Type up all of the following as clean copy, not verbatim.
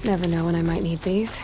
Never know when I might need these.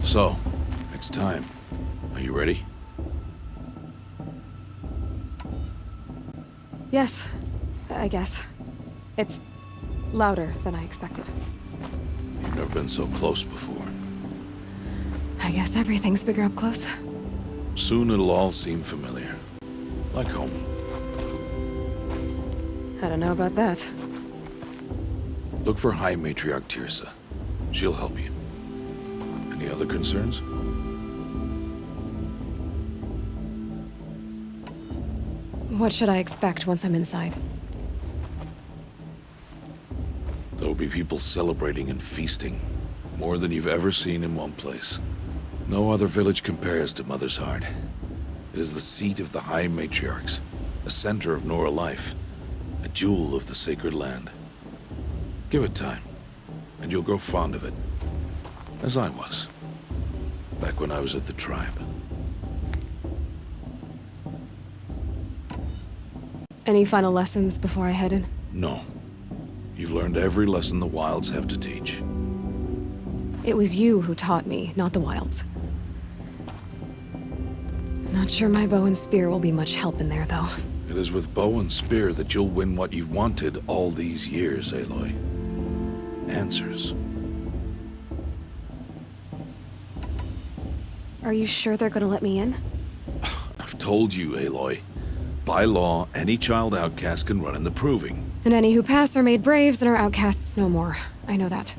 So, it's time. Are you ready? Yes, I guess. It's louder than I expected. You've never been so close before. I guess everything's bigger up close. Soon it'll all seem familiar. Like home. I don't know about that. Look for High Matriarch Tirsa. She'll help you. Any other concerns? What should I expect once I'm inside? There will be people celebrating and feasting. More than you've ever seen in one place. No other village compares to Mother's Heart. It is the seat of the High Matriarchs, a center of Nora life, a jewel of the sacred land. Give it time, and you'll grow fond of it. As I was, back when I was at the tribe. Any final lessons before I head in? No. You've learned every lesson the Wilds have to teach. It was you who taught me, not the Wilds. Not sure my bow and spear will be much help in there, though. It is with bow and spear that you'll win what you've wanted all these years, Aloy. Answers. Are you sure they're gonna let me in? I've told you, Aloy. By law, any child outcast can run in the proving. And any who pass are made braves and are outcasts no more. I know that.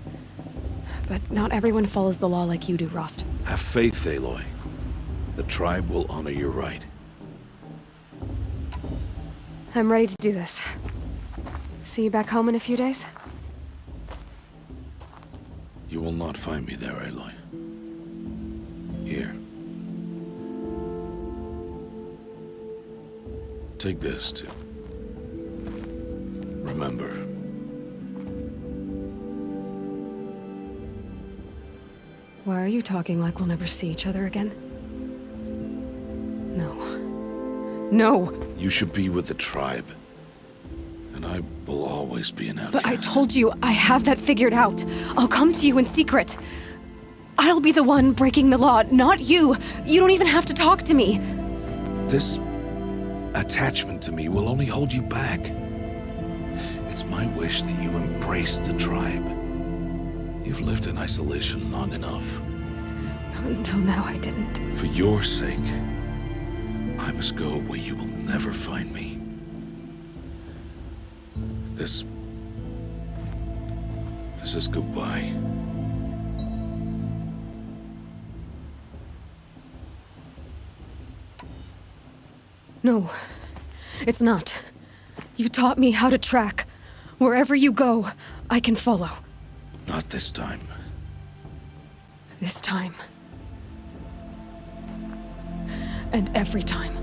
But not everyone follows the law like you do, Rost. Have faith, Aloy. The tribe will honor your right. I'm ready to do this. See you back home in a few days? You will not find me there, Aloy. Here. Take this, too. Remember. Why are you talking like we'll never see each other again? No. No! You should be with the tribe. And I will always be an outcast. But I told you, I have that figured out. I'll come to you in secret. I'll be the one breaking the law, not you. You don't even have to talk to me. This attachment to me will only hold you back. It's my wish that you embrace the tribe. You've lived in isolation long enough. Until now, I didn't. For your sake, I must go where you will never find me. This is goodbye. No, it's not. You taught me how to track. Wherever you go, I can follow. Not this time. This time. And every time.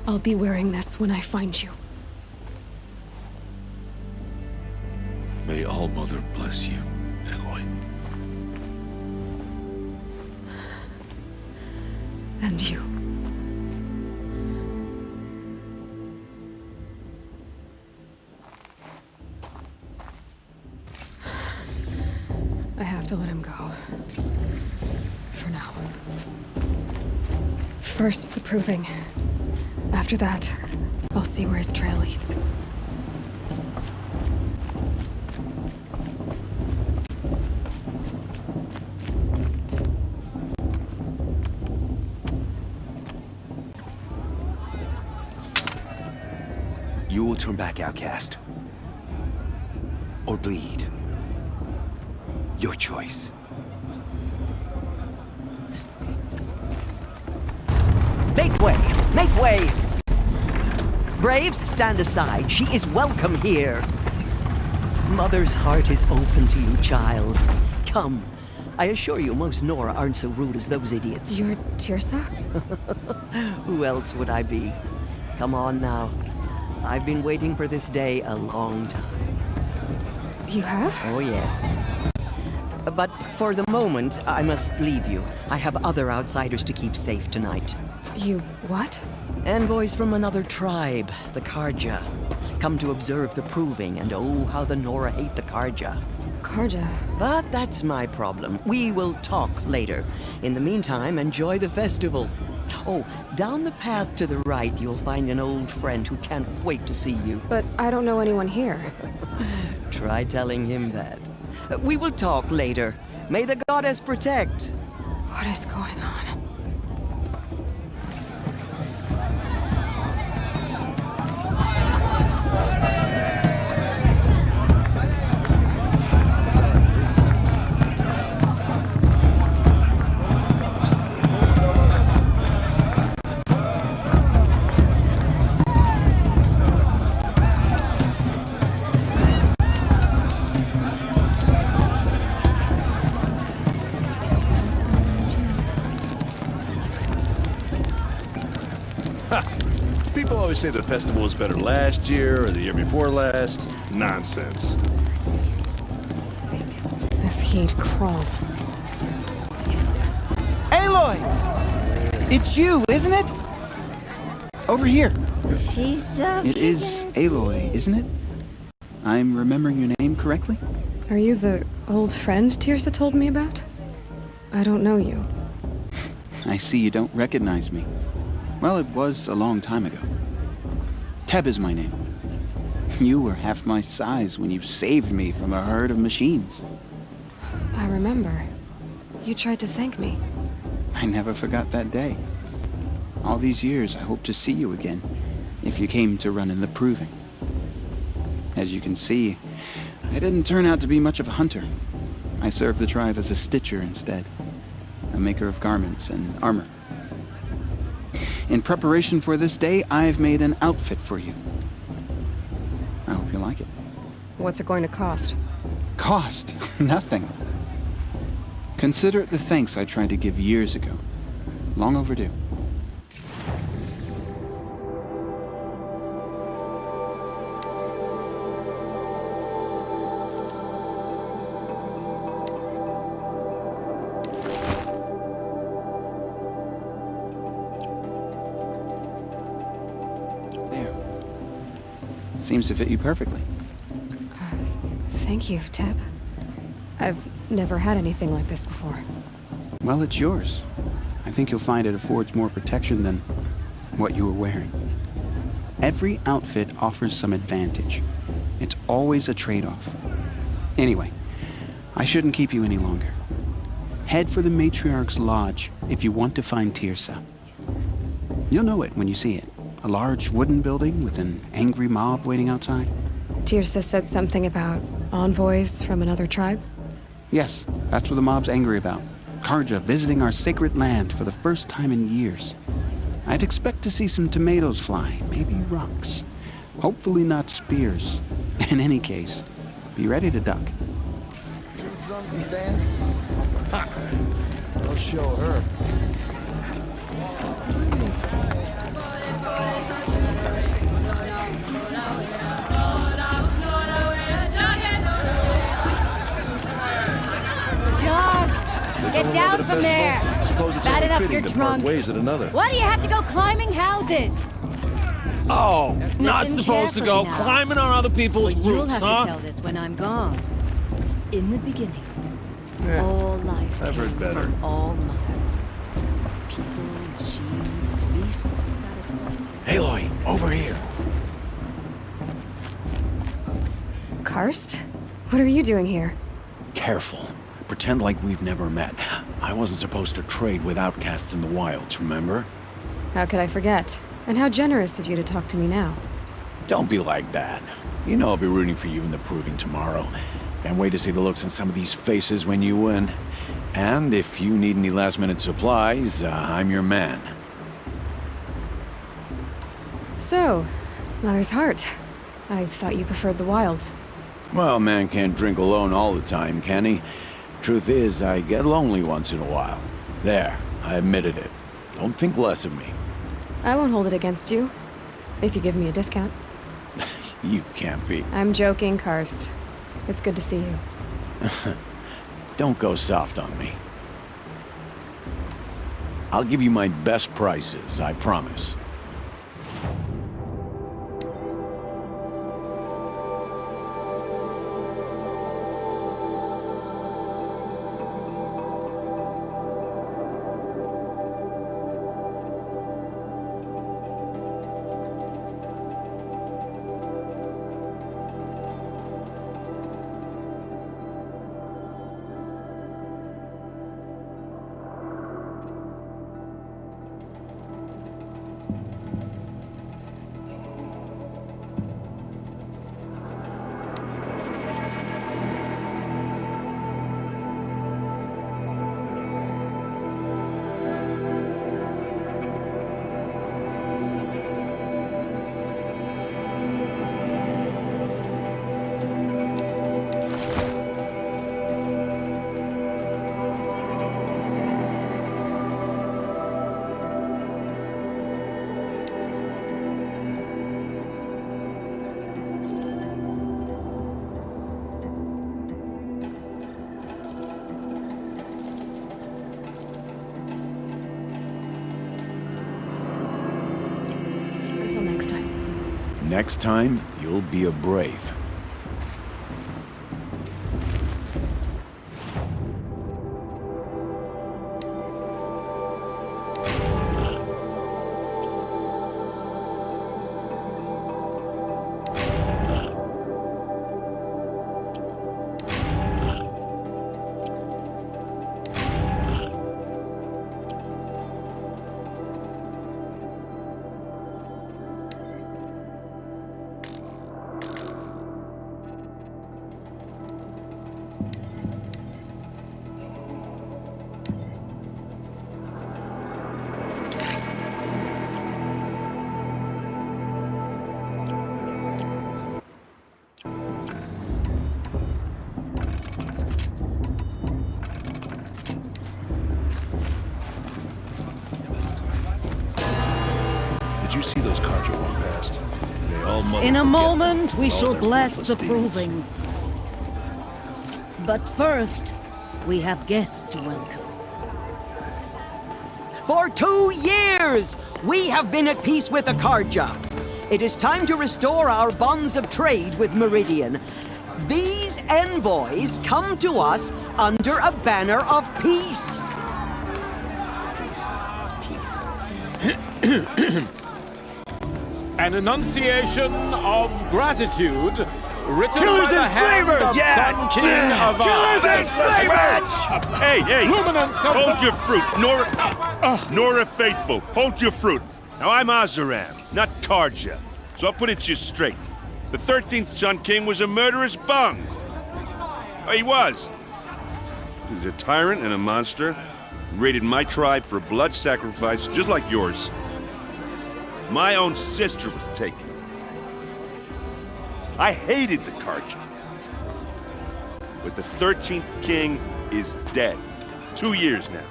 I'll be wearing this when I find you. May All-Mother bless you, Aloy. And you. I have to let him go. For now. First, the proving. After that, I'll see where his trail leads. You will turn back, outcast. Or bleed. Your choice. Make way! Make way! Braves, stand aside. She is welcome here. Mother's heart is open to you, child. Come. I assure you, most Nora aren't so rude as those idiots. You're Tirsa? Who else would I be? Come on now. I've been waiting for this day a long time. You have? Oh, yes. But for the moment, I must leave you. I have other outsiders to keep safe tonight. You what? Envoys from another tribe, the Karja. Come to observe the proving, and oh, how the Nora hate the Karja. Karja. But that's my problem. We will talk later. In the meantime, enjoy the festival. Oh, down the path to the right, you'll find an old friend who can't wait to see you. But I don't know anyone here. Try telling him that. We will talk later. May the goddess protect. What is going on? People always say the festival was better last year or the year before last. Nonsense. This heat crawls. Aloy! It's you, isn't it? Over here. She's so It is Aloy, isn't it? I'm remembering your name correctly? Are you the old friend Tirsa told me about? I don't know you. I see you don't recognize me. Well, it was a long time ago. Teb is my name. You were half my size when you saved me from a herd of machines. I remember. You tried to thank me. I never forgot that day. All these years, I hope to see you again, if you came to run in the proving. As you can see, I didn't turn out to be much of a hunter. I served the tribe as a stitcher instead, a maker of garments and armor. In preparation for this day, I've made an outfit for you. I hope you like it. What's it going to cost? Cost? Nothing. Consider it the thanks I tried to give years ago. Long overdue. There. Seems to fit you perfectly. Thank you, Teb. I've never had anything like this before. Well, it's yours. I think you'll find it affords more protection than what you were wearing. Every outfit offers some advantage. It's always a trade-off. Anyway, I shouldn't keep you any longer. Head for the Matriarch's Lodge if you want to find Tirsa. You'll know it when you see it. A large wooden building with an angry mob waiting outside. Tirsa said something about envoys from another tribe? Yes, that's what the mob's angry about. Karja visiting our sacred land for the first time in years. I'd expect to see some tomatoes fly, maybe rocks. Hopefully not spears. In any case, be ready to duck. Drunken dance? Ha! I'll show her. Get down from there! Suppose it's Bat it only up, fitting you're to part drunk. ways at another. Why do you have to go climbing houses? Oh, not Listen supposed to go carefully now. climbing on other people's Well, you'll roofs, have huh? to tell this when I'm gone. In the beginning, Eh, all life I've heard came better. from all mother. People, machines, beasts. That is awesome. Aloy, over here. Karst? What are you doing here? Careful. Pretend like we've never met. I wasn't supposed to trade with outcasts in the wilds, remember? How could I forget? And how generous of you to talk to me now. Don't be like that. You know I'll be rooting for you in the proving tomorrow. Can't wait to see the looks on some of these faces when you win. And if you need any last-minute supplies, I'm your man. So, Mother's Heart. I thought you preferred the wilds. Well, man can't drink alone all the time, can he? Truth is, I get lonely once in a while. There, I admitted it. Don't think less of me. I won't hold it against you. If you give me a discount. You can't be. I'm joking, Karst. It's good to see you. Don't go soft on me. I'll give you my best prices, I promise. Next time, you'll be a brave. Did you see those cards you walked past? They all In a motherfucking moment, we all shall their bless ruthless the deeds. proving. But first, we have guests to welcome. For 2 years, we have been at peace with the Karja. It is time to restore our bonds of trade with Meridian. These envoys come to us under a banner of peace. An enunciation of gratitude written Killers by the and hand slavers! of Sun King of Killers and slavers! Hey, hey! Luminance of Hold the- your fruit, Nora Faithful. Hold your fruit. Now I'm Azaram, not Karja, so I'll put it to you straight. The 13th Sun King was a murderous bung. Oh, he was. He was a tyrant and a monster. He raided my tribe for blood sacrifice, just like yours. My own sister was taken. I hated the Karja. But the 13th king is dead. 2 years now.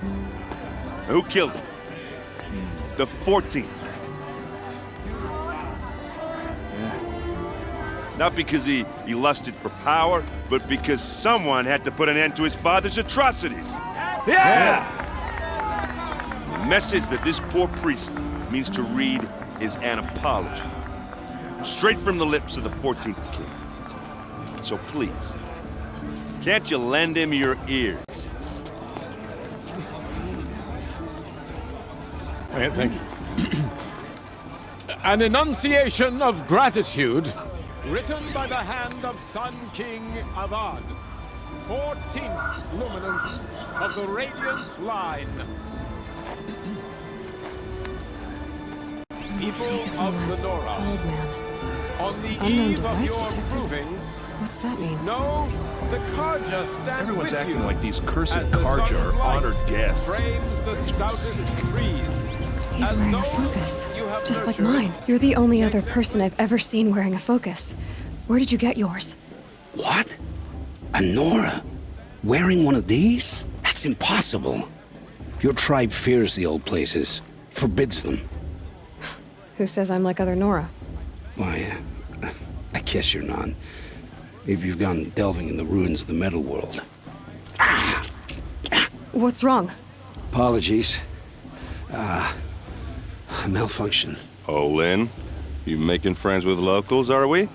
Who killed him? The 14th. Not because he lusted for power, but because someone had to put an end to his father's atrocities. Yeah! The message that this poor priest means to read is an apology. Straight from the lips of the 14th king. So please, can't you lend him your ears? Thank you. An enunciation of gratitude written by the hand of Sun King Avad, 14th luminance of the Radiant Line. People of the Nora, Old man. on the Unknown eve of device your detected. proving, What's that mean? know the Karja stand Everyone's with acting you like these cursed as the Karja sun's are light honored guests. frames the stoutest trees. He's As wearing a those focus, you have just like nurtured, mine. You're the only other person I've ever seen wearing a focus. Where did you get yours? What? A Nora? Wearing one of these? That's impossible. Your tribe fears the old places, forbids them. Who says I'm like other Nora? Why, I guess you're not. If you've gone delving in the ruins of the metal world. What's wrong? Apologies. Malfunction. Oh, Lynn, you making friends with locals, are we?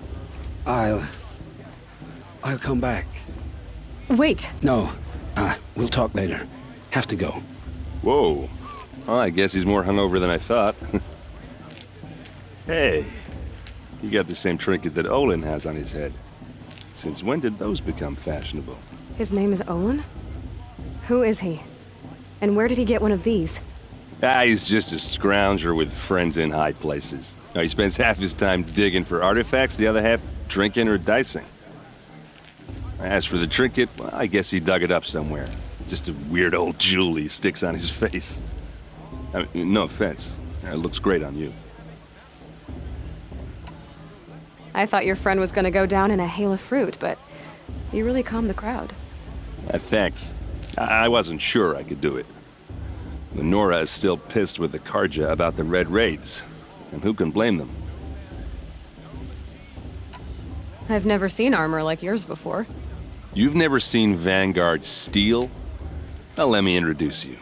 I'll come back. Wait. No, we'll talk later. Have to go. Whoa. Well, I guess he's more hungover than I thought. Hey, you got the same trinket that Olin has on his head. Since when did those become fashionable? His name is Owen? Who is he? And where did he get one of these? He's just a scrounger with friends in high places. Now, he spends half his time digging for artifacts, the other half drinking or dicing. As for the trinket, well, I guess he dug it up somewhere. Just a weird old jewel he sticks on his face. I mean, no offense. It looks great on you. I thought your friend was gonna go down in a hail of fruit, but you really calmed the crowd. Thanks. I wasn't sure I could do it. The Nora is still pissed with the Karja about the Red Raids, and who can blame them? I've never seen armor like yours before. You've never seen Vanguard steel? Well, let me introduce you.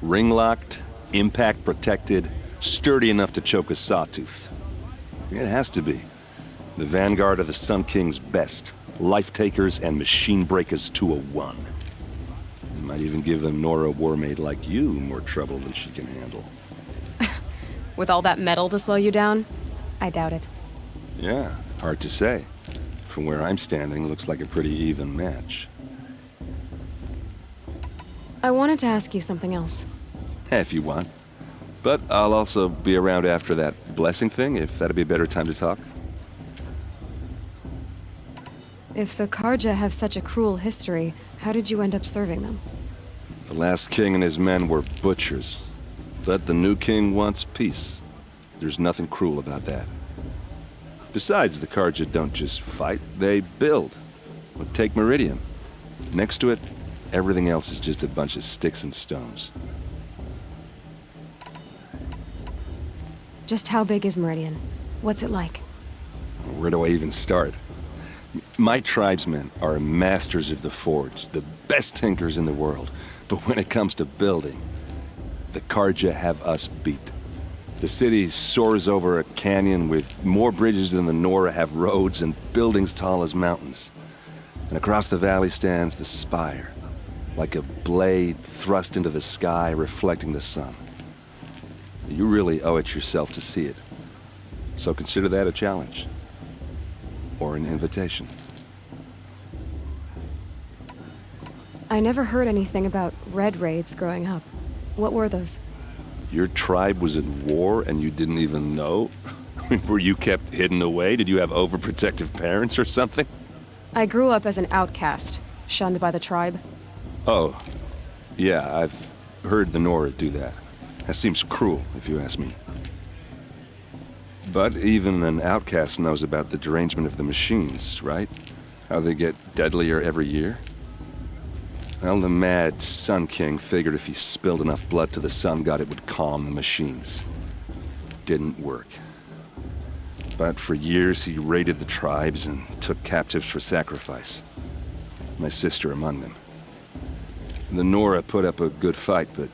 Ring-locked, impact-protected, sturdy enough to choke a sawtooth. It has to be. The vanguard of the Sun King's best. Life-takers and machine breakers to a one. It might even give a Nora warmaid like you more trouble than she can handle. With all that metal to slow you down? I doubt it. Yeah, hard to say. From where I'm standing, looks like a pretty even match. I wanted to ask you something else. If you want. But I'll also be around after that blessing thing, if that'd be a better time to talk. If the Karja have such a cruel history, how did you end up serving them? The last king and his men were butchers. But the new king wants peace. There's nothing cruel about that. Besides, the Karja don't just fight, they build. Well, take Meridian. Next to it, everything else is just a bunch of sticks and stones. Just how big is Meridian? What's it like? Where do I even start? My tribesmen are masters of the forge, the best tinkers in the world. But when it comes to building, the Karja have us beat. The city soars over a canyon with more bridges than the Nora have roads and buildings tall as mountains. And across the valley stands the spire, like a blade thrust into the sky reflecting the sun. You really owe it yourself to see it. So consider that a challenge. Or an invitation. I never heard anything about red raids growing up. What were those? Your tribe was at war and you didn't even know? Were you kept hidden away? Did you have overprotective parents or something? I grew up as an outcast, shunned by the tribe. Oh, yeah, I've heard the Nora do that. That seems cruel, if you ask me. But even an outcast knows about the derangement of the machines, right? How they get deadlier every year? Well, the mad Sun King figured if he spilled enough blood to the Sun God, it would calm the machines. Didn't work. But for years, he raided the tribes and took captives for sacrifice. My sister among them. The Nora put up a good fight, but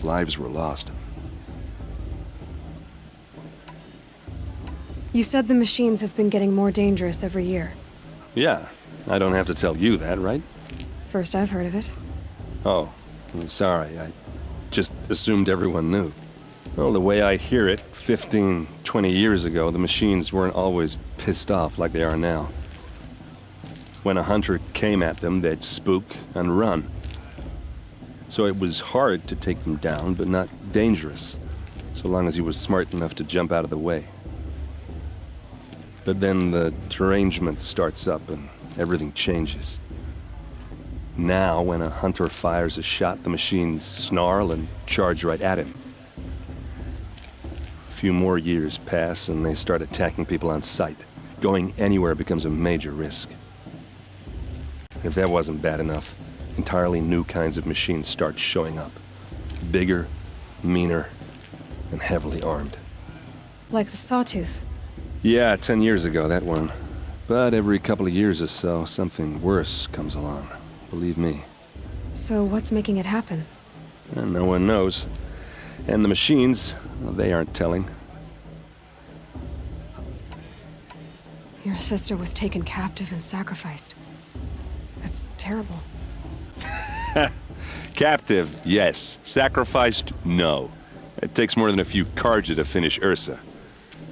lives were lost. You said the machines have been getting more dangerous every year. Yeah, I don't have to tell you that, right? First I've heard of it. Oh, I'm sorry. I just assumed everyone knew. Well, the way I hear it, 15, 20 years ago, the machines weren't always pissed off like they are now. When a hunter came at them, they'd spook and run. So it was hard to take them down, but not dangerous, so long as he was smart enough to jump out of the way. But then the derangement starts up and everything changes. Now, when a hunter fires a shot, the machines snarl and charge right at him. A few more years pass and they start attacking people on sight. Going anywhere becomes a major risk. If that wasn't bad enough, entirely new kinds of machines start showing up. Bigger, meaner, and heavily armed. Like the Sawtooth. Yeah, 10 years ago, that one. But every couple of years or so, something worse comes along. Believe me. So what's making it happen? And no one knows. And the machines, well, they aren't telling. Your sister was taken captive and sacrificed. That's terrible. Captive, yes. Sacrificed, no. It takes more than a few Karja to finish Ursa.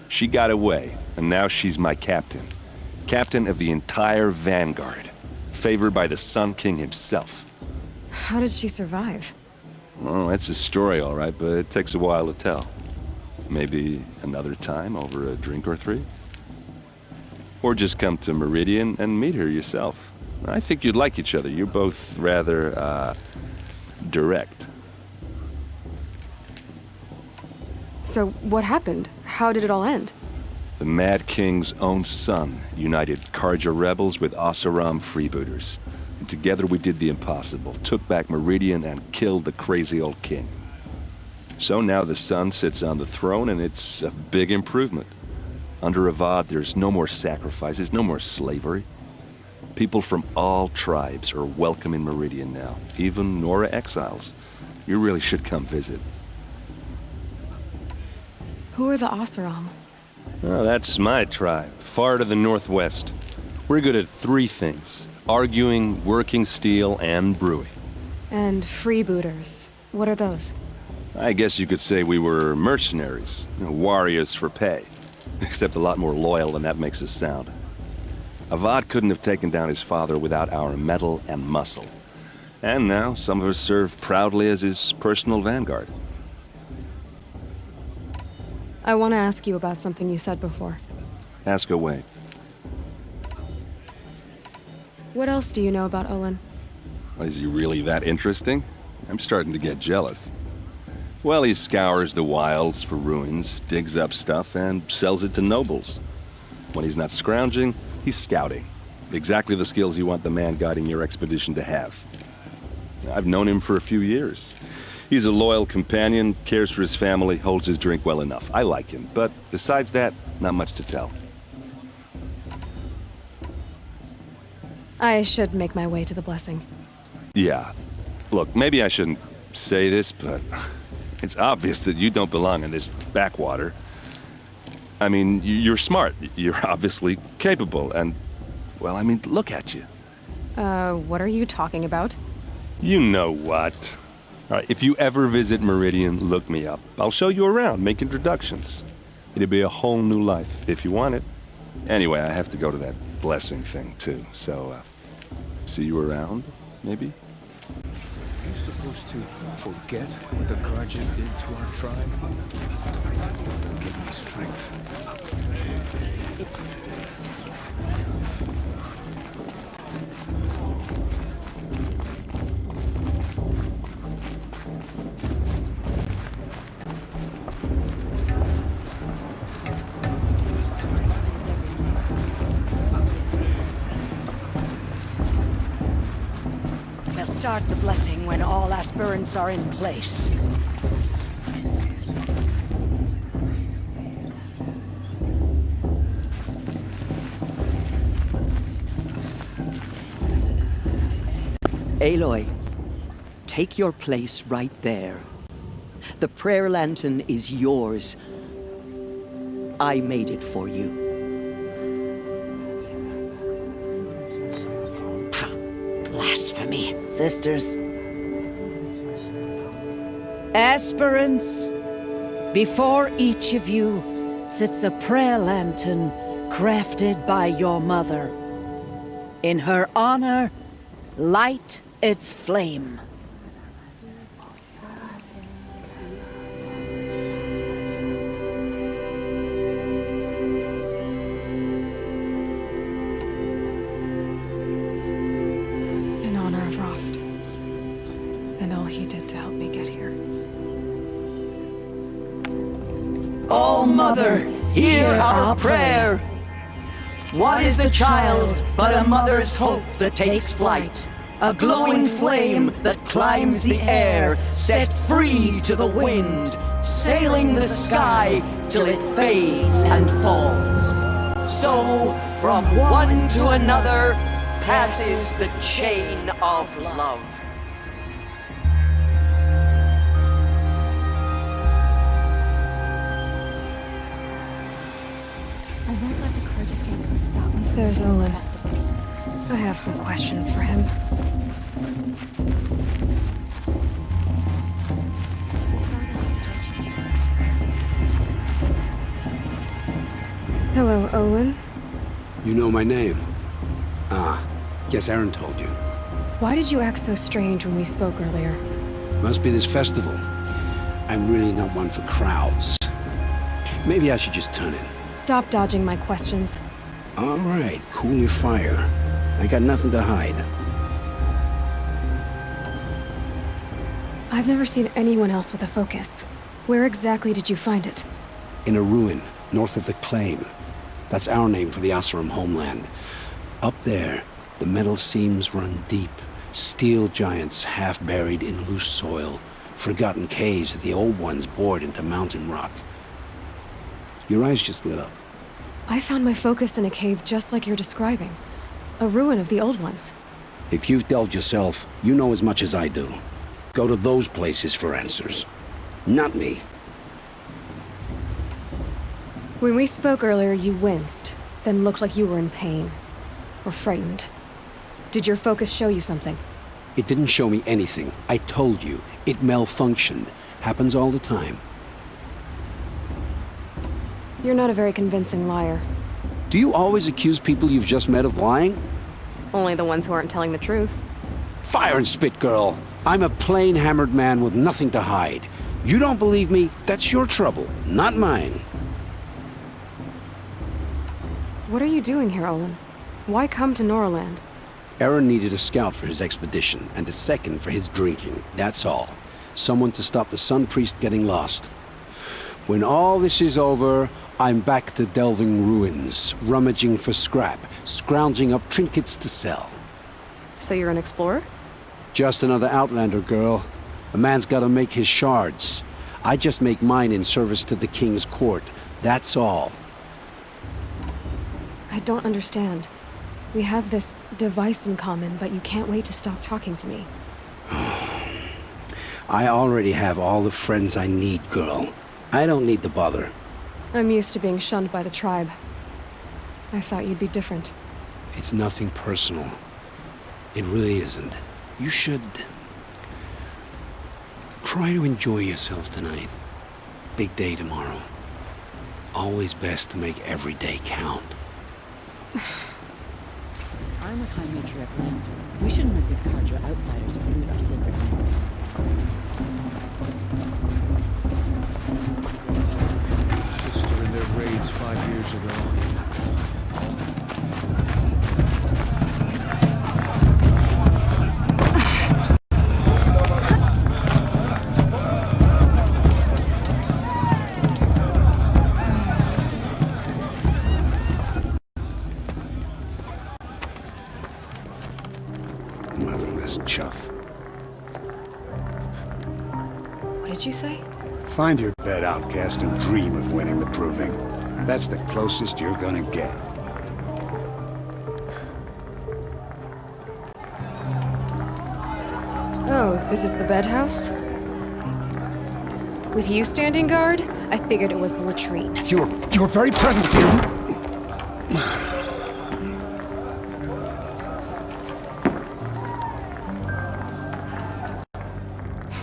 She got away, and now she's my captain. Captain of the entire vanguard. Favored by the Sun King himself. How did she survive? Oh, that's a story, all right, but it takes a while to tell. Maybe another time over a drink or three? Or just come to Meridian and meet her yourself. I think you'd like each other. You're both rather, direct. So what happened? How did it all end? The Mad King's own son united Karja rebels with Oseram freebooters. And together we did the impossible, took back Meridian and killed the crazy old king. So now the son sits on the throne and it's a big improvement. Under Avad, there's no more sacrifices, no more slavery. People from all tribes are welcome in Meridian now, even Nora exiles. You really should come visit. Who are the Oseram? Oh, that's my tribe, far to the northwest. We're good at 3 things: arguing, working steel, and brewing. And freebooters. What are those? I guess you could say we were mercenaries, warriors for pay. Except a lot more loyal than that makes us sound. Avad couldn't have taken down his father without our metal and muscle. And now, some of us serve proudly as his personal vanguard. I want to ask you about something you said before. Ask away. What else do you know about Olin? Is he really that interesting? I'm starting to get jealous. Well, he scours the wilds for ruins, digs up stuff, and sells it to nobles. When he's not scrounging, he's scouting. Exactly the skills you want the man guiding your expedition to have. I've known him for a few years. He's a loyal companion, cares for his family, holds his drink well enough. I like him, but besides that, not much to tell. I should make my way to the blessing. Yeah. Look, maybe I shouldn't say this, but it's obvious that you don't belong in this backwater. I mean, you're smart. You're obviously capable, and, well, I mean, look at you. What are you talking about? You know what. All right, if you ever visit Meridian, look me up. I'll show you around, make introductions. It'll be a whole new life, if you want it. Anyway, I have to go to that blessing thing, too, so, see you around, maybe? Are you supposed to forget what the Karja did to our tribe? Give me strength. We'll start the blessing when all aspirants are in place. Aloy, take your place right there. The prayer lantern is yours. I made it for you. Blasphemy, sisters. Aspirants, before each of you sits a prayer lantern crafted by your mother. In her honor, light its flame. In honor of Rost. And all he did to help me get here. Oh, Mother, hear our prayer! What is the child but a mother's hope that takes flight? A glowing flame that climbs the air, set free to the wind, sailing the sky till it fades and falls. So, from one to another, passes the chain of love. I won't let the Karja gang stop me. There's Olin. I have some questions for him. Hello, Olin. You know my name? Ah, guess Aaron told you. Why did you act so strange when we spoke earlier? Must be this festival. I'm really not one for crowds. Maybe I should just turn in. Stop dodging my questions. All right, cool your fire. I got nothing to hide. I've never seen anyone else with a focus. Where exactly did you find it? In a ruin, north of the Claim. That's our name for the Oseram homeland. Up there, the metal seams run deep. Steel giants half buried in loose soil. Forgotten caves that the old ones bored into mountain rock. Your eyes just lit up. I found my focus in a cave just like you're describing. A ruin of the old ones. If you've delved yourself, you know as much as I do. Go to those places for answers. Not me. When we spoke earlier, you winced, then looked like you were in pain. Or frightened. Did your focus show you something? It didn't show me anything. I told you. It malfunctioned. Happens all the time. You're not a very convincing liar. Do you always accuse people you've just met of lying? Only the ones who aren't telling the truth. Fire and spit, girl. I'm a plain hammered man with nothing to hide. You don't believe me? That's your trouble, not mine. What are you doing here, Olin? Why come to Norland? Aaron needed a scout for his expedition, and a second for his drinking. That's all. Someone to stop the Sun Priest getting lost. When all this is over, I'm back to delving ruins, rummaging for scrap, scrounging up trinkets to sell. So you're an explorer? Just another Outlander, girl. A man's gotta make his shards. I just make mine in service to the King's court. That's all. I don't understand. We have this device in common, but you can't wait to stop talking to me. I already have all the friends I need, girl. I don't need the bother. I'm used to being shunned by the tribe. I thought you'd be different. It's nothing personal. It really isn't. You should... try to enjoy yourself tonight. Big day tomorrow. Always best to make every day count. Our Makai matriarch lands. We shouldn't let these Karja outsiders pollute our sacred land. Sister in their raids 5 years ago. Motherless chuff. What did you say? Find your bed, outcast, and dream of winning the proving. That's the closest you're gonna get. Oh, this is the bedhouse? With you standing guard, I figured it was the latrine. Your very presence here.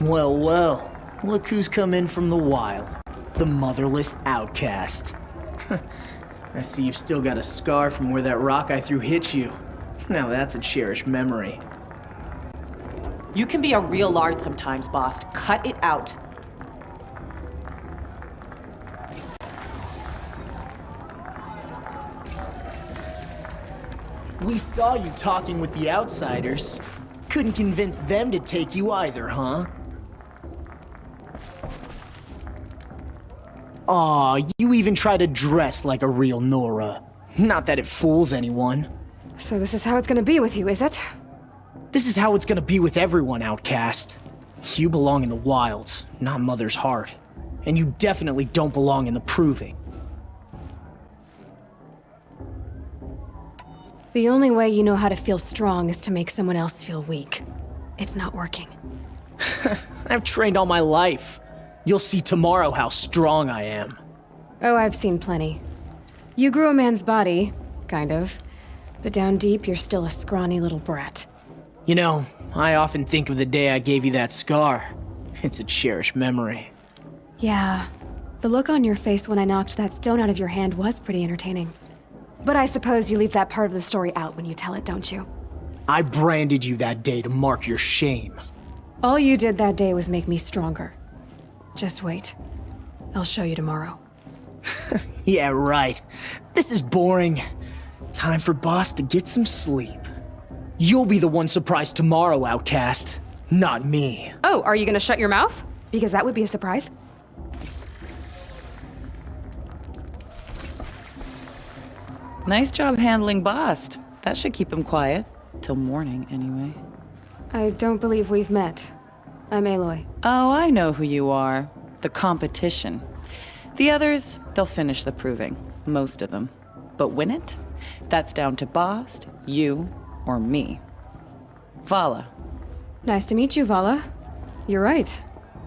Well, well. Look who's come in from the wild. The motherless outcast. I see you've still got a scar from where that rock I threw hit you. Now that's a cherished memory. You can be a real lard sometimes, boss. Cut it out. We saw you talking with the outsiders. Couldn't convince them to take you either, huh? Aw, you even try to dress like a real Nora. Not that it fools anyone. So this is how it's gonna be with you, is it? This is how it's gonna be with everyone, outcast. You belong in the wilds, not Mother's Heart. And you definitely don't belong in the proving. The only way you know how to feel strong is to make someone else feel weak. It's not working. I've trained all my life. You'll see tomorrow how strong I am. Oh, I've seen plenty. You grew a man's body, kind of. But down deep, you're still a scrawny little brat. You know, I often think of the day I gave you that scar. It's a cherished memory. Yeah. The look on your face when I knocked that stone out of your hand was pretty entertaining. But I suppose you leave that part of the story out when you tell it, don't you? I branded you that day to mark your shame. All you did that day was make me stronger. Just wait. I'll show you tomorrow. Yeah, right. This is boring. Time for Boss to get some sleep. You'll be the one surprised tomorrow, outcast. Not me. Oh, are you gonna shut your mouth? Because that would be a surprise. Nice job handling Bast. That should keep him quiet. Till morning, anyway. I don't believe we've met. I'm Aloy. Oh, I know who you are. The competition. The others, they'll finish the proving. Most of them. But win it? That's down to Bast, you, or me. Vala. Nice to meet you, Vala. You're right.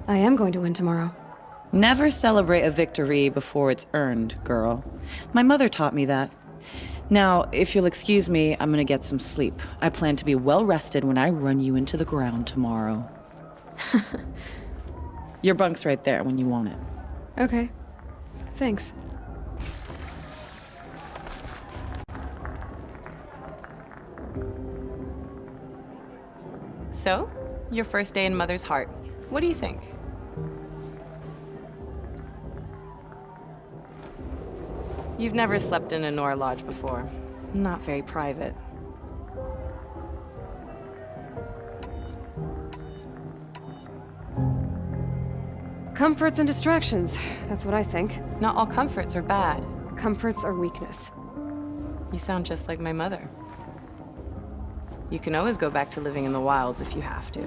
I am going to win tomorrow. Never celebrate a victory before it's earned, girl. My mother taught me that. Now, if you'll excuse me, I'm gonna get some sleep. I plan to be well rested when I run you into the ground tomorrow. Your bunk's right there when you want it. Okay. Thanks. So, your first day in Mother's Heart. What do you think? You've never slept in a Nora lodge before. Not very private. Comforts and distractions. That's what I think. Not all comforts are bad. Comforts are weakness. You sound just like my mother. You can always go back to living in the wilds if you have to.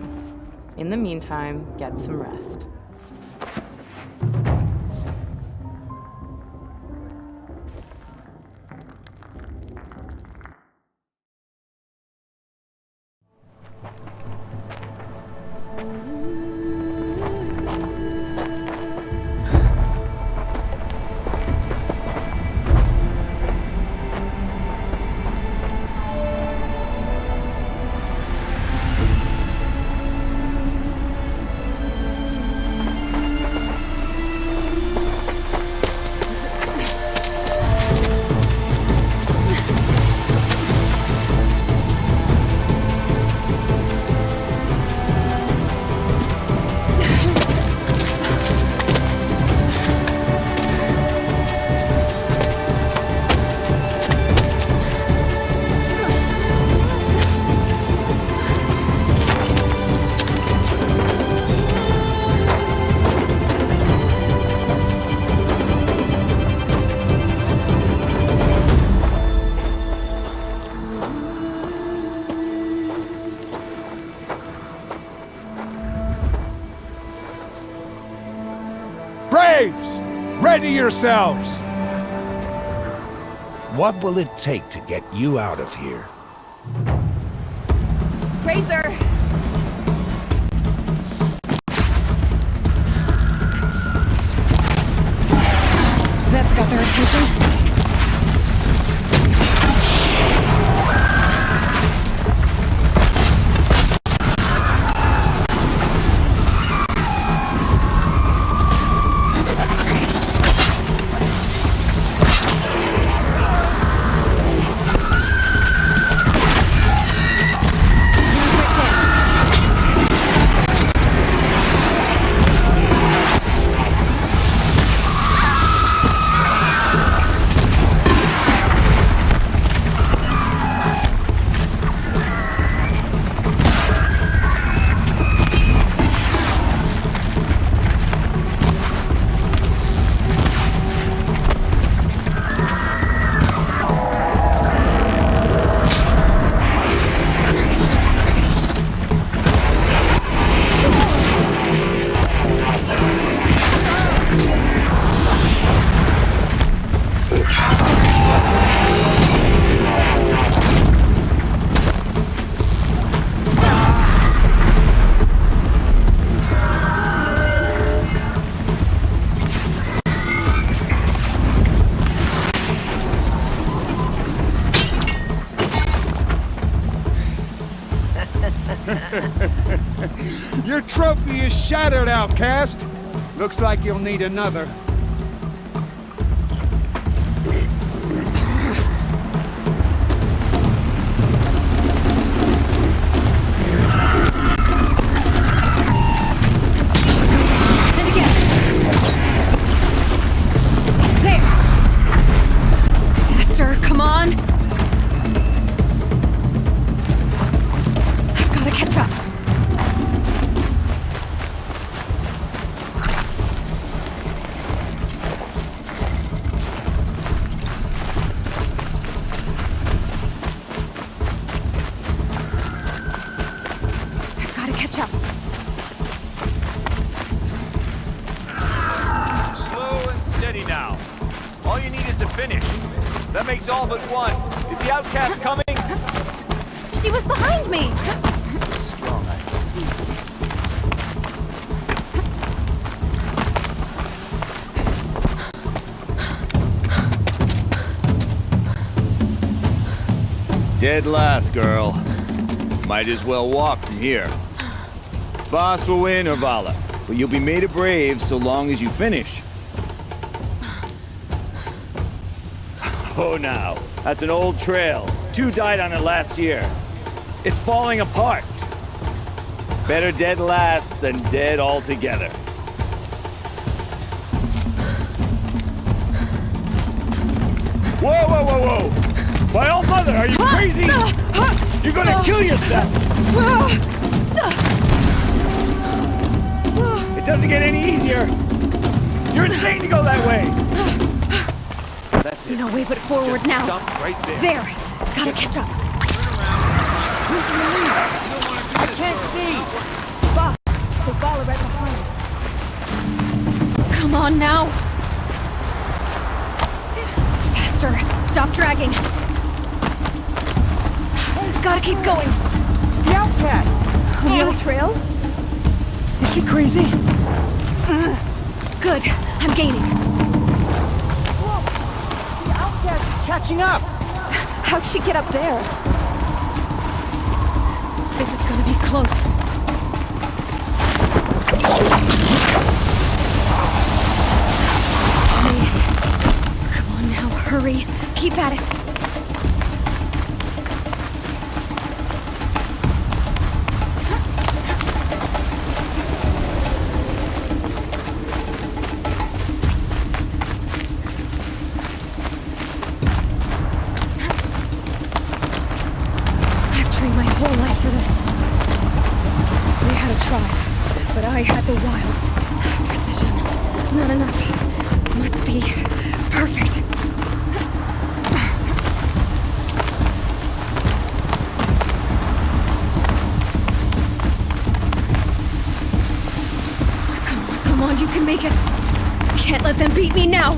In the meantime, get some rest. Braves! Ready yourselves! What will it take to get you out of here? Razor! That's got their attention. Your trophy is shattered, outcast. Looks like you'll need another. Then again. There. Faster, come on. I've got to catch up. That makes all but one. Is the outcast coming? She was behind me! Strong, Dead last, girl. Might as well walk from here. Boss will win or Vala, but you'll be made a brave so long as you finish. Oh, now, that's an old trail. 2 died on it last year. It's falling apart. Better dead last than dead altogether. Whoa, whoa, whoa, whoa! My old mother, are you crazy? You're gonna kill yourself! It doesn't get any easier! You're insane to go that way! That's it. No way but forward Just now. stop right there. There! Gotta catch up. Who's in the lead? I can't see! Boss, the ball right behind. Come on now! Faster! Stop dragging! Gotta keep going! The outcast! On the other trail? Is she crazy? Good. I'm gaining. Whoa! The outcast is catching up! How'd she get up there? This is gonna be close. Made it. Come on now, hurry. Keep at it. I've trained my whole life for this. They had a tribe, but I had the wilds. Precision. Not enough. Must be perfect. Come on, you can make it. Can't let them beat me now.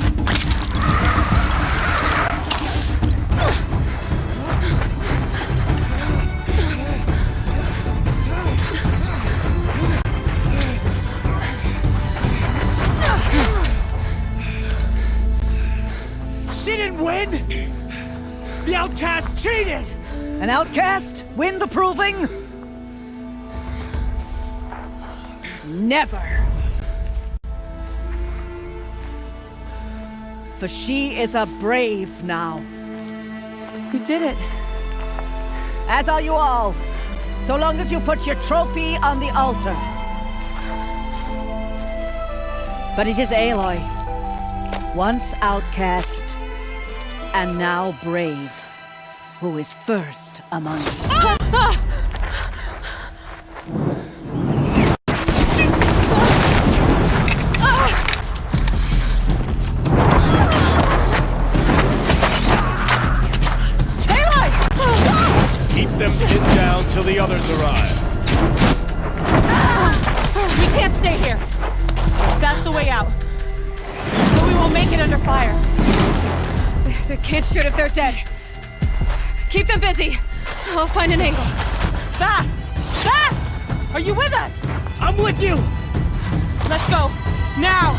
She didn't win! The outcast cheated! An outcast win the proving? Never! For she is a brave now. You did it. As are you all. So long as you put your trophy on the altar. But it is Aloy, once outcast, and now brave, who is first among you. Keep them pinned down till the others arrive. We can't stay here. That's the way out. But we won't make it under fire. They can't shoot if they're dead. Keep them busy. I'll find an angle. Bass! Bass! Are you with us? I'm with you! Let's go. Now!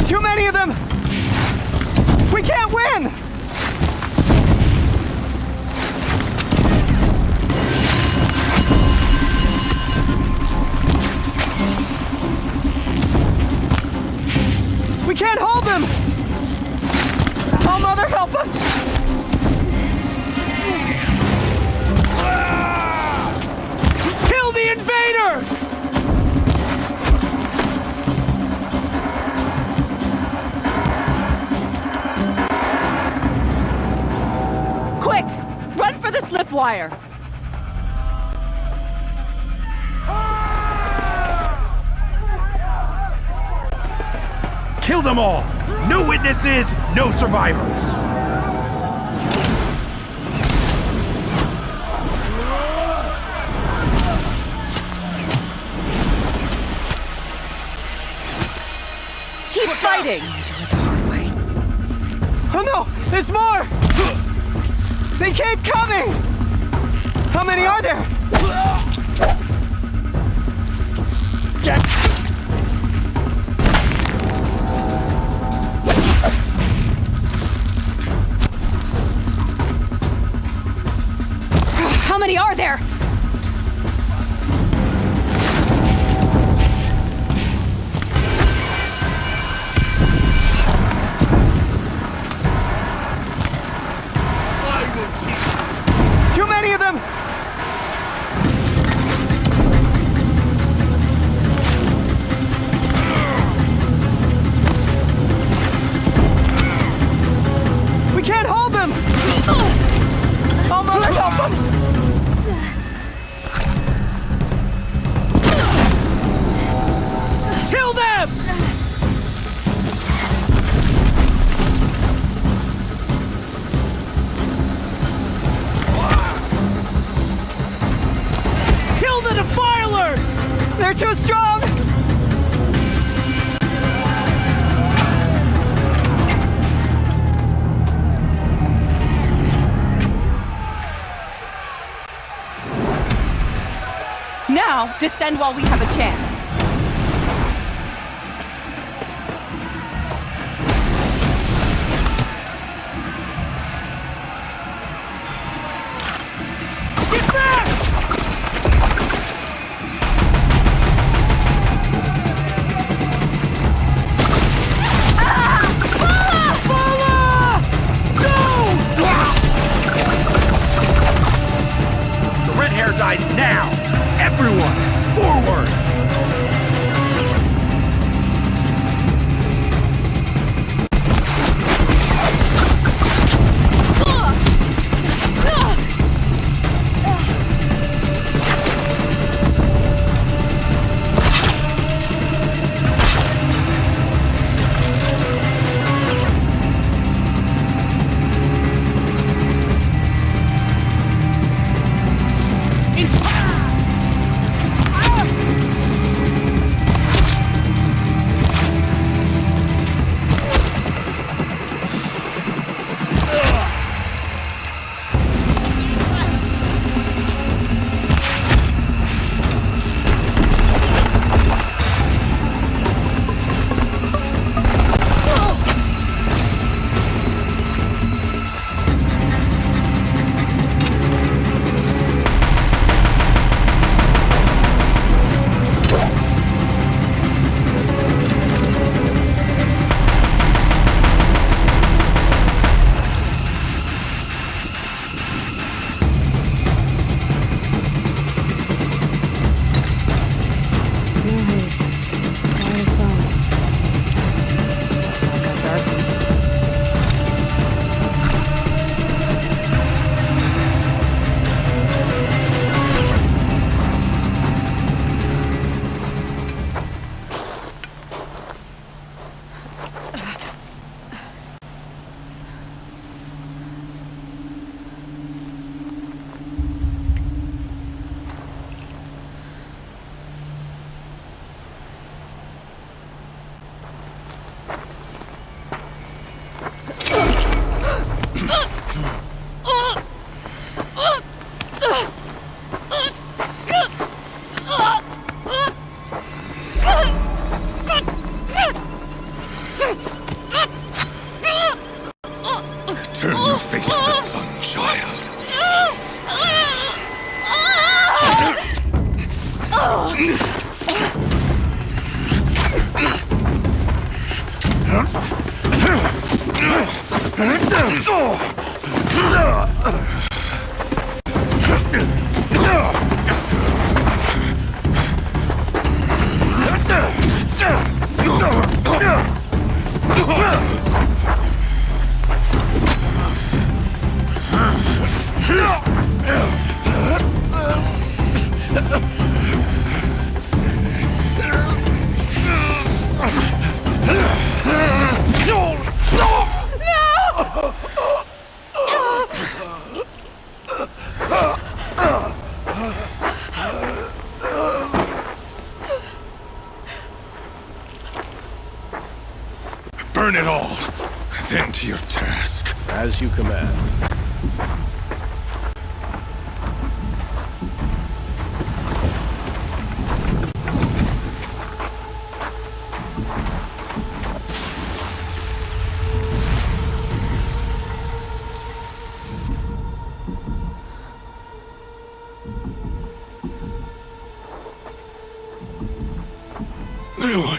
Too many of them! We can't win! We can't hold them! Oh, Mother, help us! Kill the invaders! Quick! Run for the slip wire! Kill them all! No witnesses, no survivors! Keep fighting! Oh no! There's more! They keep coming! How many are there? They're too strong! Now, descend while we have a chance. Get back! The red hair dies now! Everyone, forward! Turn your face to the sun, child. Burn it all, then to your task. As you command. Aloy.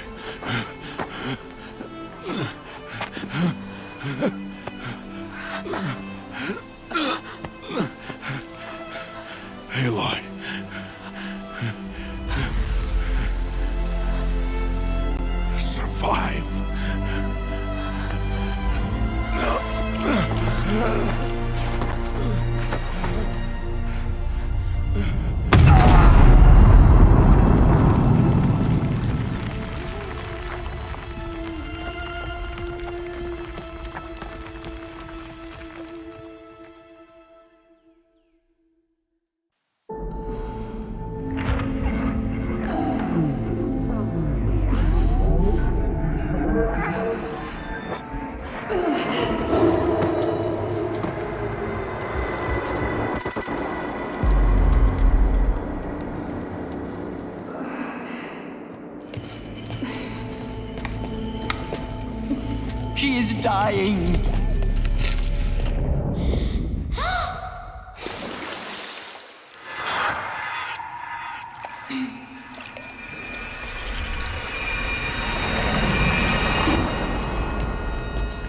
Aloy. Survive. She is dying.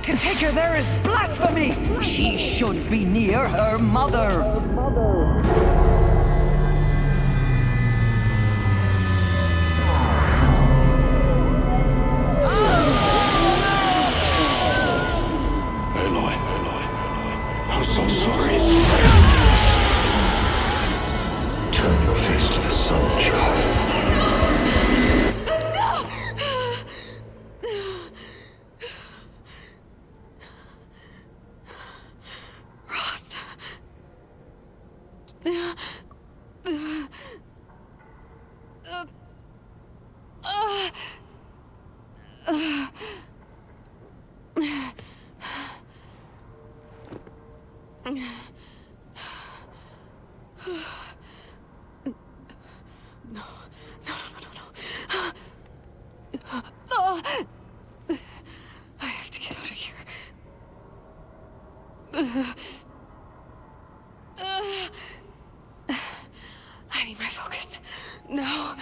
To take her there is blasphemy! She should be near her mother. Aloy, I'm so sorry. Turn your face to the sun, child. Rost. I have to get out of here. I need my focus. No.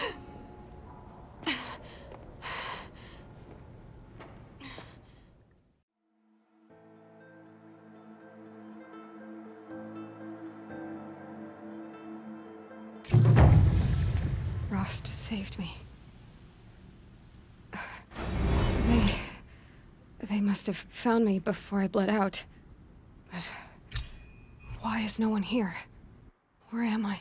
Rost saved me. They must have found me before I bled out. But why is no one here? Where am I?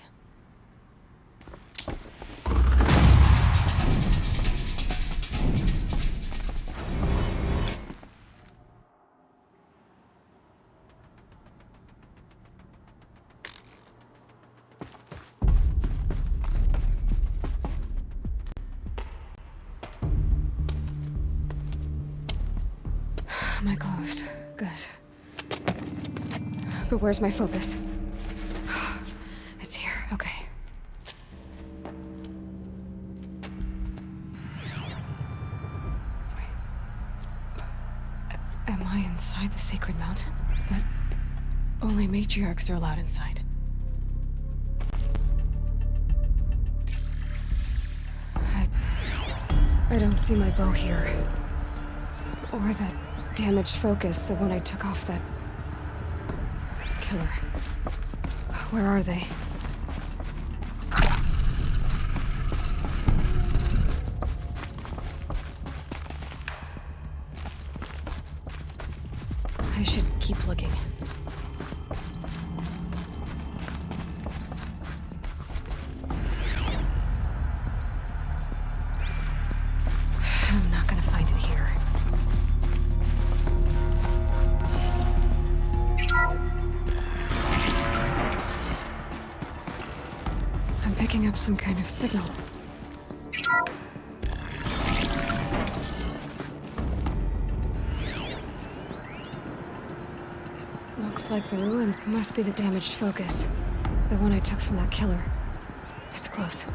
My clothes. Good. But where's my focus? It's here. Okay. Am I inside the sacred mountain? But only matriarchs are allowed inside. I don't see my bow here. Or that damaged focus, the one I took off that killer. Where are they? I should keep looking. I'm not gonna find it here. I'm picking up some kind of signal. Looks like the ruins must be the damaged focus. The one I took from that killer. It's close.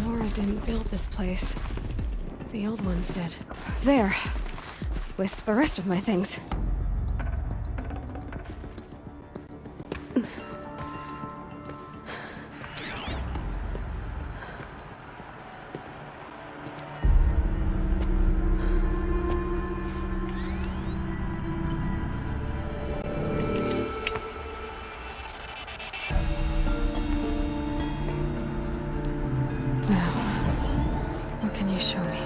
Nora didn't build this place. The old ones did. There. With the rest of my things. What can you show me?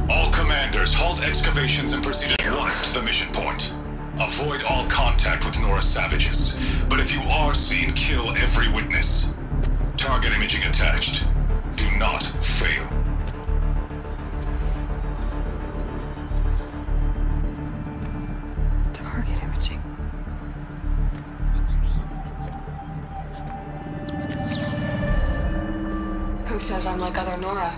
All commanders, halt excavations and proceed at once to the mission point. Avoid all contact with Nora savages, but if you are seen, kill every witness. Target imaging attached. Do not fail. Target imaging. Who says I'm like other Nora?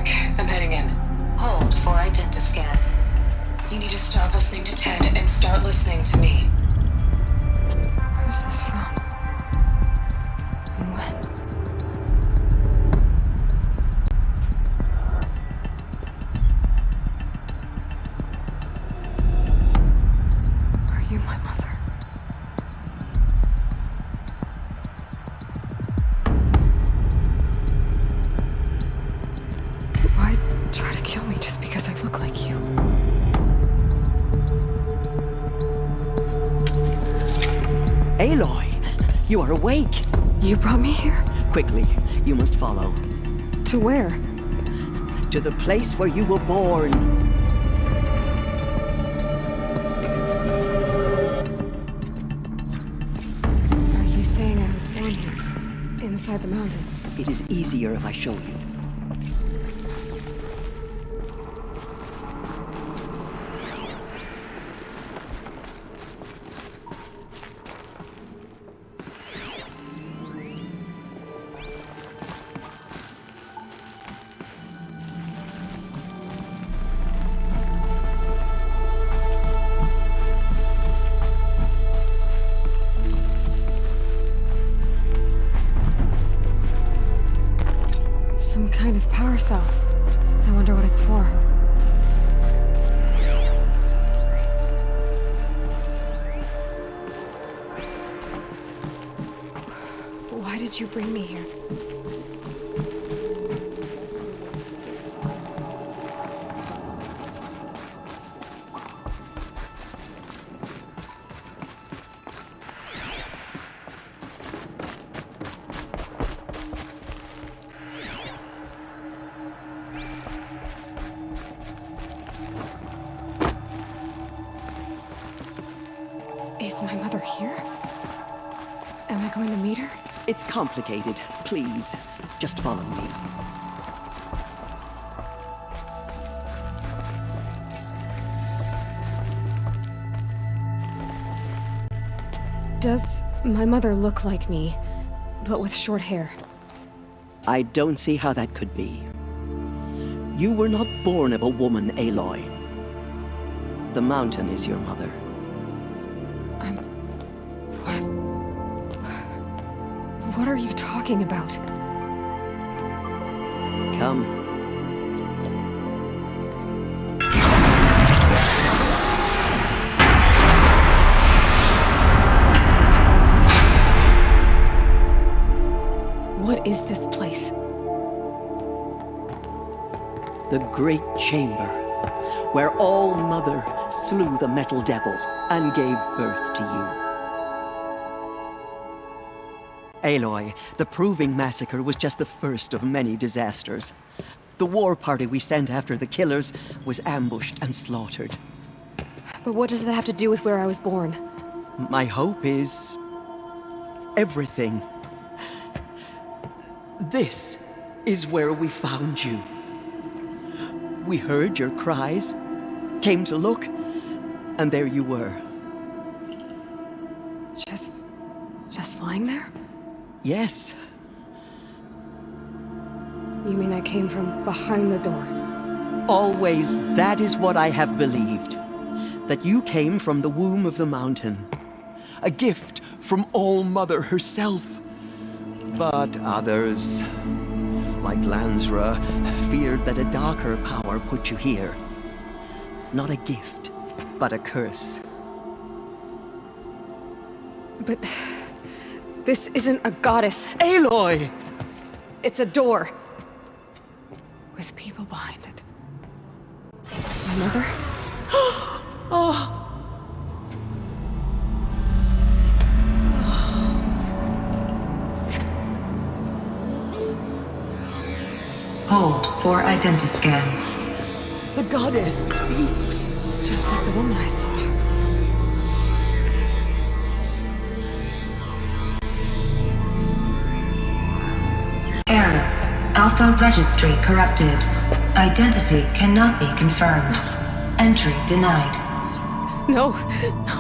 Eric, I'm heading in. Hold for identiscan. You need to stop listening to Ted and start listening to me. Where's this from? And when? Are you my mother? Why try to kill me just because I look like you? Aloy, you are awake. You brought me here? Quickly, you must follow. To where? To the place where you were born. Are you saying I was born here? Inside the mountain? It is easier if I show you. Some kind of power cell. I wonder what it's for. Why did you bring me here? Is my mother here? Am I going to meet her? It's complicated. Please, just follow me. Does my mother look like me, but with short hair? I don't see how that could be. You were not born of a woman, Aloy. The mountain is your mother. What are you talking about? Come. What is this place? The Great Chamber, where All Mother slew the Metal Devil and gave birth to you. Aloy, the Proving Massacre was just the first of many disasters. The war party we sent after the killers was ambushed and slaughtered. But what does that have to do with where I was born? My hope is everything. This is where we found you. We heard your cries, came to look, and there you were. Just lying there? Yes. You mean I came from behind the door? Always, that is what I have believed. That you came from the womb of the mountain. A gift from All Mother herself. But others, like Lansra, feared that a darker power put you here. Not a gift, but a curse. But this isn't a goddess. Aloy! It's a door. With people behind it. My mother? Oh! Hold for identiscan. The goddess speaks. Just like the woman I saw. Error. Alpha registry corrupted. Identity cannot be confirmed. Entry denied. No, no.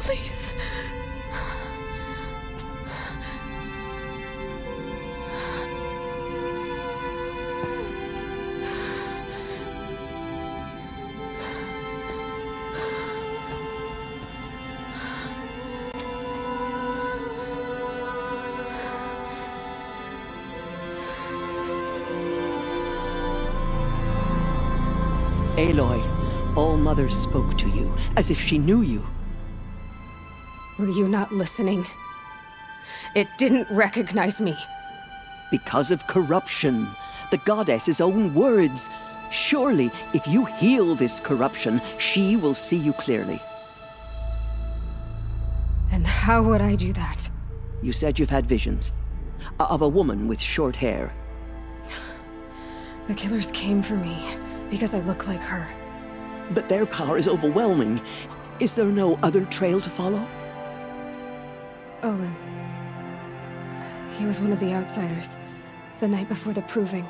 Please. Aloy, All-Mother spoke to you, as if she knew you. Were you not listening? It didn't recognize me. Because of corruption. The goddess's own words. Surely, if you heal this corruption, she will see you clearly. And how would I do that? You said you've had visions. Of a woman with short hair. The killers came for me because I look like her. But their power is overwhelming. Is there no other trail to follow? Olin. He was one of the outsiders, the night before the proving.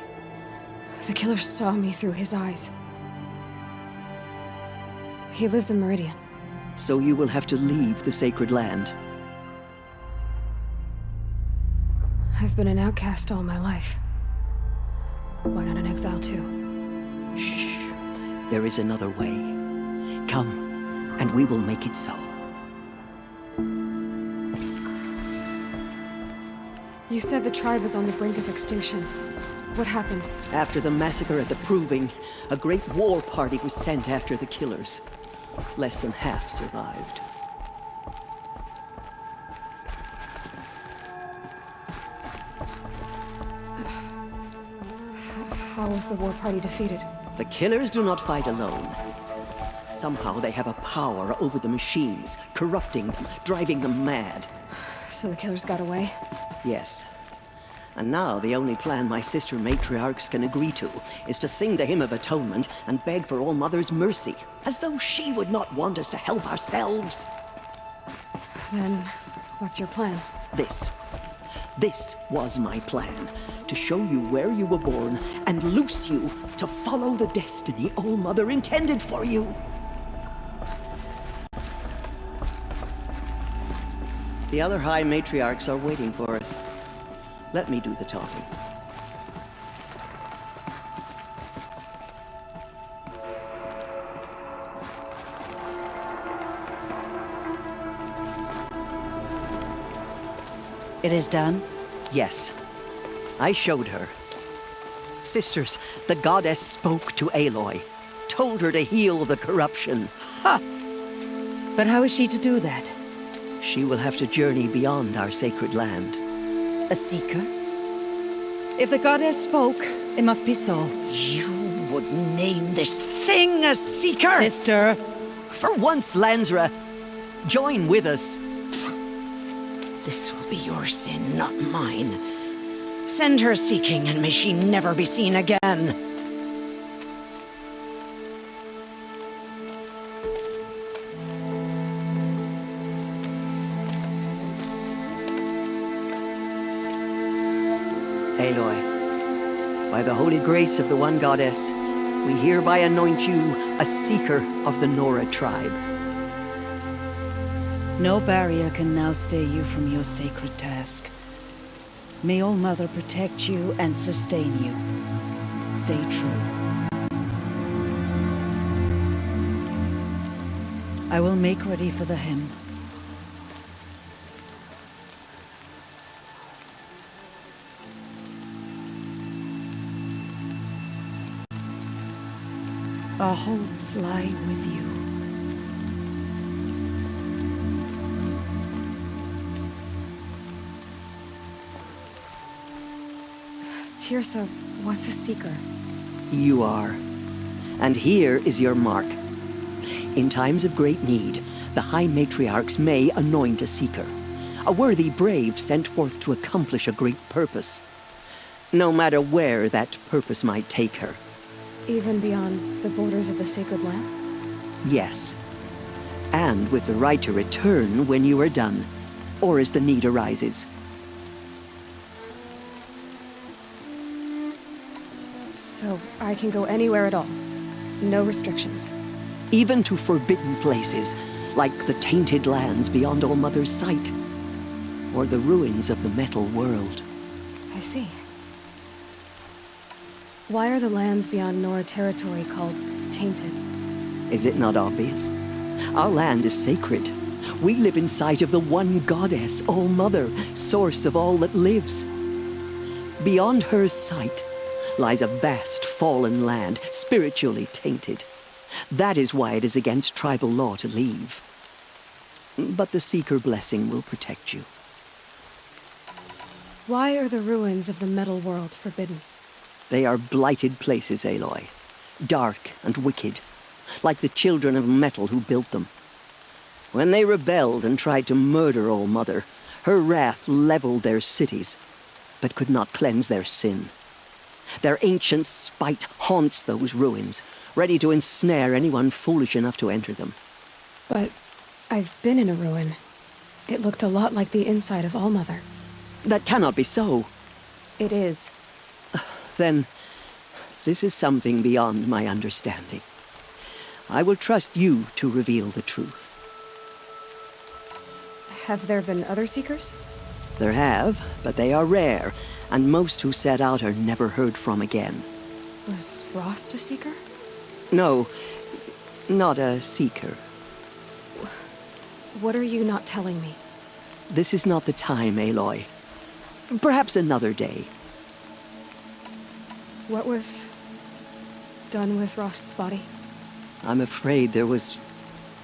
The killer saw me through his eyes. He lives in Meridian. So you will have to leave the sacred land. I've been an outcast all my life. Why not an exile too? Shh. There is another way. Come, and we will make it so. You said the tribe is on the brink of extinction. What happened? After the massacre at the Proving, a great war party was sent after the killers. Less than half survived. How was the war party defeated? The killers do not fight alone. Somehow they have a power over the machines, corrupting them, driving them mad. So the killers got away? Yes. And now the only plan my sister matriarchs can agree to is to sing the Hymn of Atonement and beg for All-Mother's mercy, as though she would not want us to help ourselves. Then, what's your plan? This was my plan, to show you where you were born and loose you to follow the destiny All-Mother intended for you. The other High Matriarchs are waiting for us. Let me do the talking. It is done? Yes. I showed her. Sisters, the goddess spoke to Aloy, told her to heal the corruption. Ha! But how is she to do that? She will have to journey beyond our sacred land. A seeker? If the goddess spoke, it must be so. You would name this thing a seeker? Sister! For once, Lansra, join with us. This will be your sin, not mine. Send her seeking, and may she never be seen again. Aloy, by the holy grace of the one goddess, we hereby anoint you a seeker of the Nora tribe. No barrier can now stay you from your sacred task. May All-Mother protect you and sustain you. Stay true. I will make ready for the hymn. Our hopes lie with you. Tirsa, what's a seeker? You are. And here is your mark. In times of great need, the High Matriarchs may anoint a seeker. A worthy brave sent forth to accomplish a great purpose. No matter where that purpose might take her. Even beyond the borders of the sacred land? Yes. And with the right to return when you are done, or as the need arises. So I can go anywhere at all? No restrictions? Even to forbidden places, like the tainted lands beyond All-Mother's sight, or the ruins of the metal world. I see. Why are the lands beyond Nora territory called tainted? Is it not obvious? Our land is sacred. We live in sight of the one goddess, All-Mother, source of all that lives. Beyond her sight lies a vast fallen land, spiritually tainted. That is why it is against tribal law to leave. But the Seeker blessing will protect you. Why are the ruins of the metal world forbidden? They are blighted places, Aloy. Dark and wicked, like the children of metal who built them. When they rebelled and tried to murder All Mother, her wrath leveled their cities, but could not cleanse their sin. Their ancient spite haunts those ruins, ready to ensnare anyone foolish enough to enter them. But I've been in a ruin. It looked a lot like the inside of All Mother. That cannot be so. It is. Then, this is something beyond my understanding. I will trust you to reveal the truth. Have there been other Seekers? There have, but they are rare, and most who set out are never heard from again. Was Rost a Seeker? No, not a Seeker. What are you not telling me? This is not the time, Aloy. Perhaps another day. What was done with Rost's body? I'm afraid there was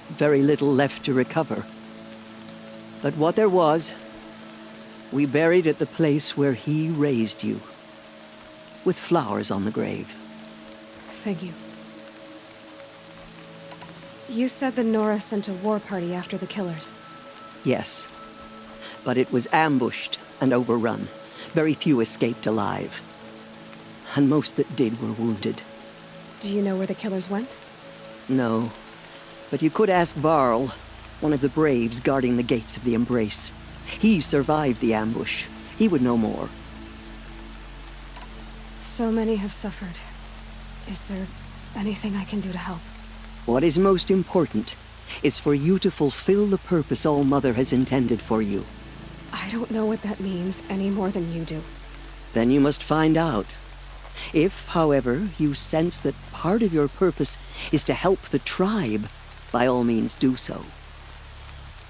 very little left to recover. But what there was, we buried at the place where he raised you, with flowers on the grave. Thank you. You said the Nora sent a war party after the killers. Yes, but it was ambushed and overrun. Very few escaped alive. And most that did were wounded. Do you know where the killers went? No, but you could ask Varl, one of the braves guarding the gates of the Embrace. He survived the ambush. He would know more. So many have suffered. Is there anything I can do to help? What is most important is for you to fulfill the purpose All Mother has intended for you. I don't know what that means any more than you do. Then you must find out. If, however, you sense that part of your purpose is to help the tribe, by all means do so.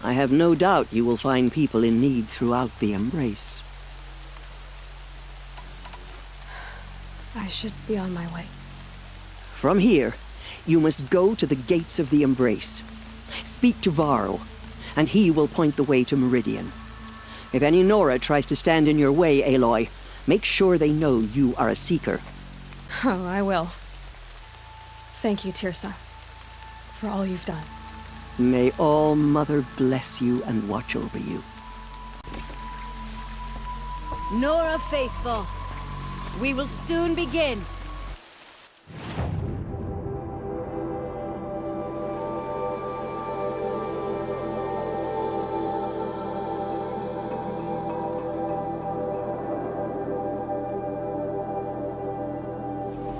I have no doubt you will find people in need throughout the Embrace. I should be on my way. From here, you must go to the gates of the Embrace. Speak to Varl, and he will point the way to Meridian. If any Nora tries to stand in your way, Aloy, make sure they know you are a Seeker. Oh, I will. Thank you, Tirsa, for all you've done. May All Mother bless you and watch over you. Nora Faithful, we will soon begin.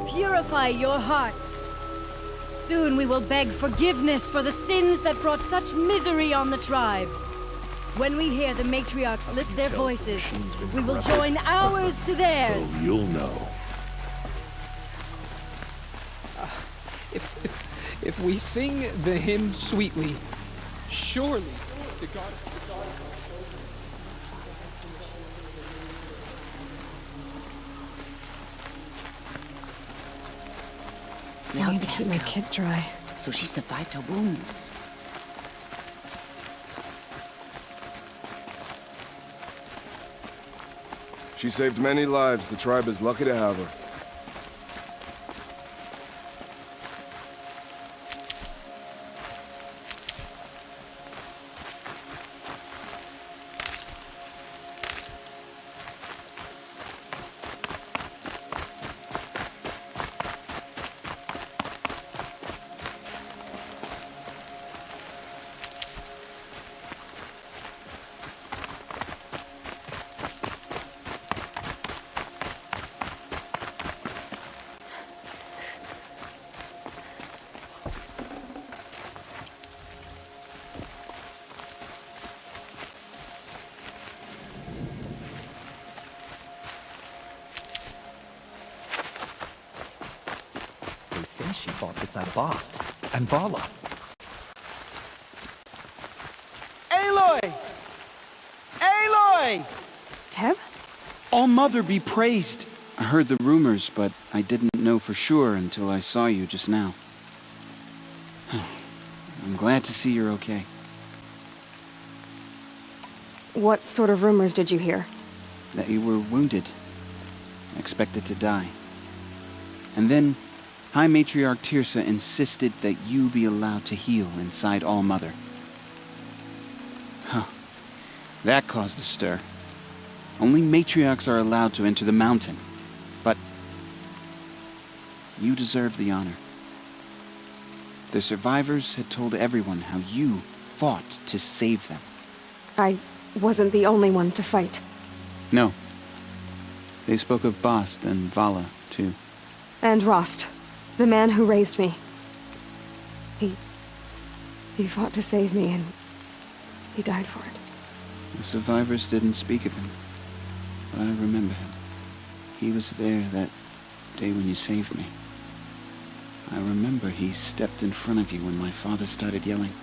Purify your hearts. Soon we will beg forgiveness for the sins that brought such misery on the tribe. When we hear the matriarchs lift their voices, we will join ours to theirs. Oh, you'll know. If we sing the hymn sweetly, surely the God... I need to keep my kit dry. So she survived her wounds. She saved many lives. The tribe is lucky to have her. They say she fought beside Bast and Vala. Aloy! Aloy! Teb? All Mother be praised. I heard the rumors, but I didn't know for sure until I saw you just now. I'm glad to see you're okay. What sort of rumors did you hear? That you were wounded. Expected to die. And then, High Matriarch Tirsa insisted that you be allowed to heal inside All-Mother. Huh. That caused a stir. Only matriarchs are allowed to enter the mountain. But you deserve the honor. The survivors had told everyone how you fought to save them. I wasn't the only one to fight. No. They spoke of Bast and Vala, too. And Rost, the man who raised me. He fought to save me, and he died for it. The survivors didn't speak of him, but I remember him. He was there that day when you saved me. I remember he stepped in front of you when my father started yelling.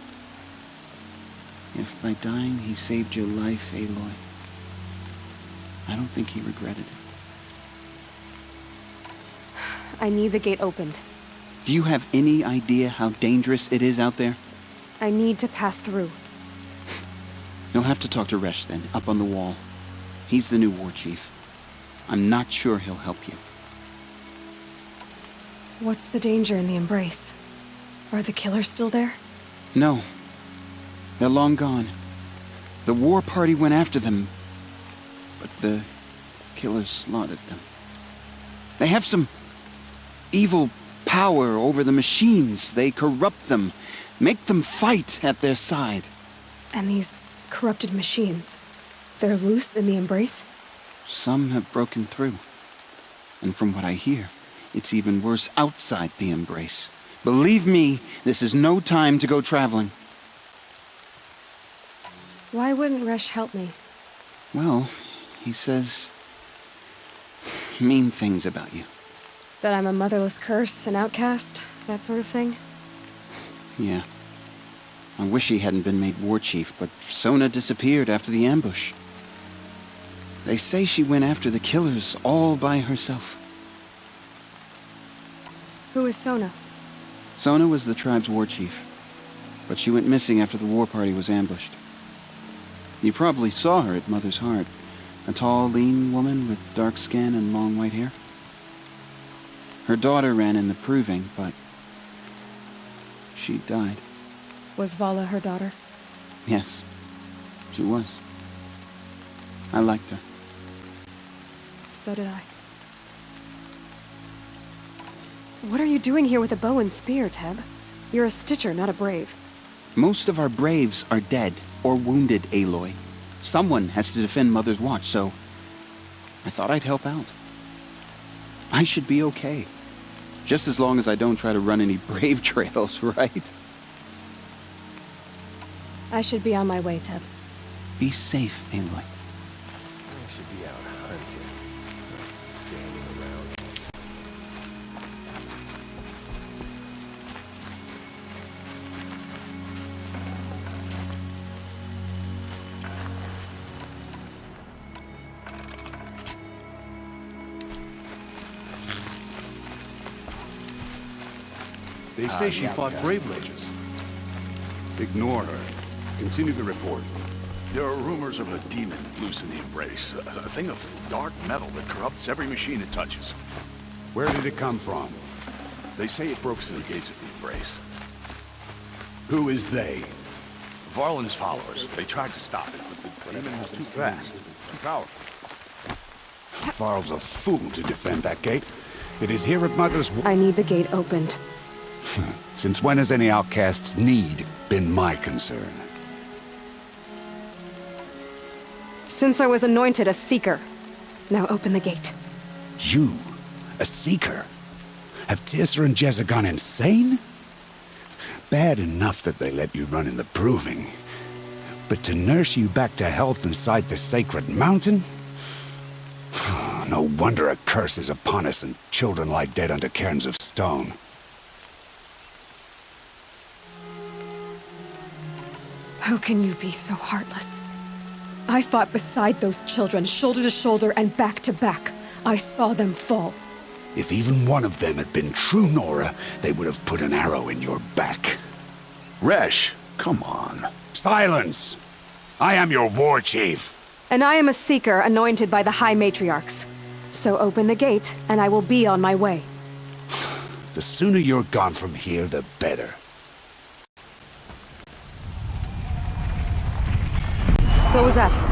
If by dying he saved your life, Aloy, I don't think he regretted it. I need the gate opened. Do you have any idea how dangerous it is out there? I need to pass through. You'll have to talk to Resh then, up on the wall. He's the new war chief. I'm not sure he'll help you. What's the danger in the Embrace? Are the killers still there? No. They're long gone. The war party went after them, but the killers slaughtered them. They have some evil power over the machines. They corrupt them, make them fight at their side. And these corrupted machines, they're loose in the Embrace? Some have broken through. And from what I hear, it's even worse outside the Embrace. Believe me, this is no time to go traveling. Why wouldn't Resh help me? Well, he says mean things about you. That I'm a motherless curse, an outcast, that sort of thing? Yeah. I wish he hadn't been made war chief, but Sona disappeared after the ambush. They say she went after the killers all by herself. Who is Sona? Sona was the tribe's war chief, but she went missing after the war party was ambushed. You probably saw her at Mother's Heart. A tall, lean woman with dark skin and long white hair. Her daughter ran in the proving, but she died. Was Vala her daughter? Yes, she was. I liked her. So did I. What are you doing here with a bow and spear, Teb? You're a Stitcher, not a Brave. Most of our Braves are dead or wounded, Aloy. Someone has to defend Mother's Watch, so I thought I'd help out. I should be okay. Just as long as I don't try to run any Brave trails, right? I should be on my way, Teb. Be safe, Aloy. I should be out hunting, not standing around. They say she fought bravely. Ignore her. Continue the report. There are rumors of a demon loose in the Embrace. A thing of dark metal that corrupts every machine it touches. Where did it come from? They say it broke through the gates of the Embrace. Who is they? Varl and his followers. They tried to stop it, but the demon was too fast, too powerful. Varl's a fool to defend that gate. It is here at Mother's... I need the gate opened. Since when has any outcast's need been my concern? Since I was anointed a Seeker. Now open the gate. You? A Seeker? Have Tirsa and Jezza gone insane? Bad enough that they let you run in the Proving. But to nurse you back to health inside the sacred mountain? No wonder a curse is upon us and children lie dead under cairns of stone. How can you be so heartless? I fought beside those children, shoulder to shoulder and back to back. I saw them fall. If even one of them had been true Nora, they would have put an arrow in your back. Resh, come on. Silence! I am your war chief. And I am a seeker anointed by the High Matriarchs. So open the gate, and I will be on my way. The sooner you're gone from here, the better. What was that?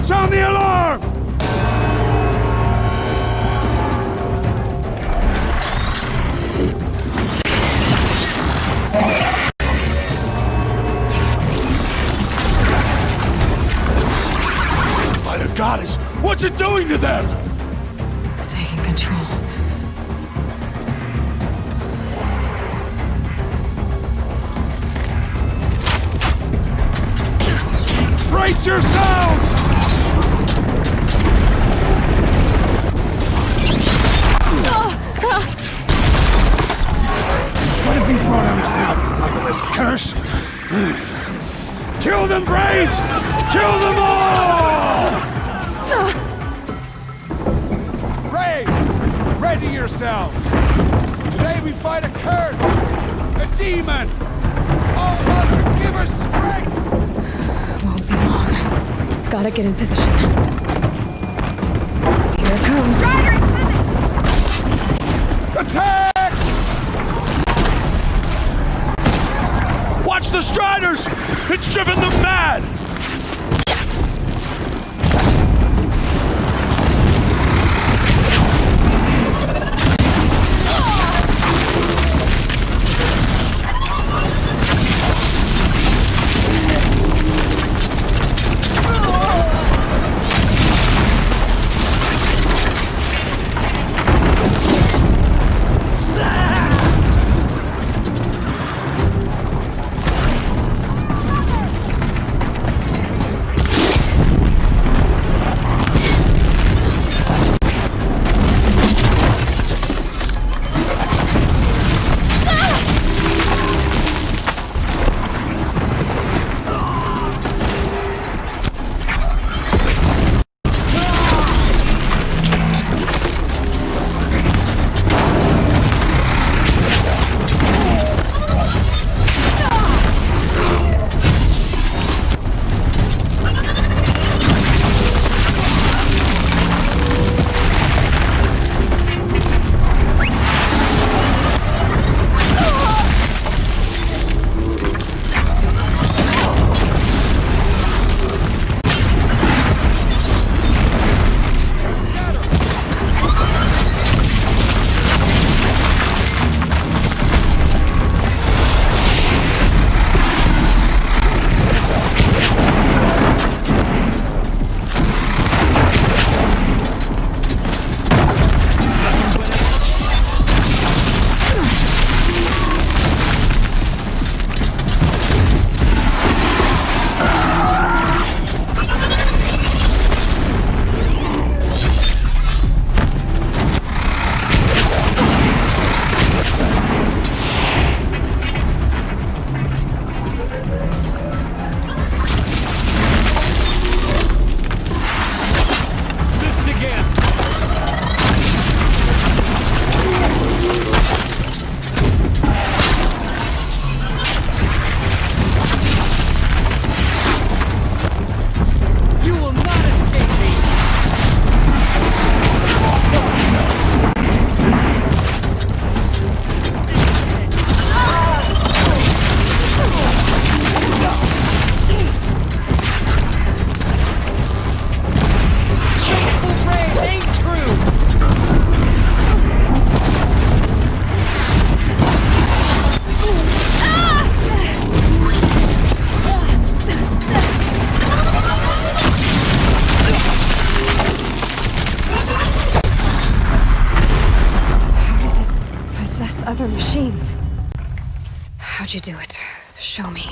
Sound the alarm! By the goddess, what's it doing to them? Taking control. Brace yourselves! What have you brought on us now, motherless curse? Kill them, Braves! Kill them all! Braves, ready yourselves! Today we fight a curse, a demon! Oh, Mother, give us strength! Won't be long. Gotta get in position. Here it comes. Attack! Watch the Striders! It's driven them mad! other machines. How'd you do it? Show me.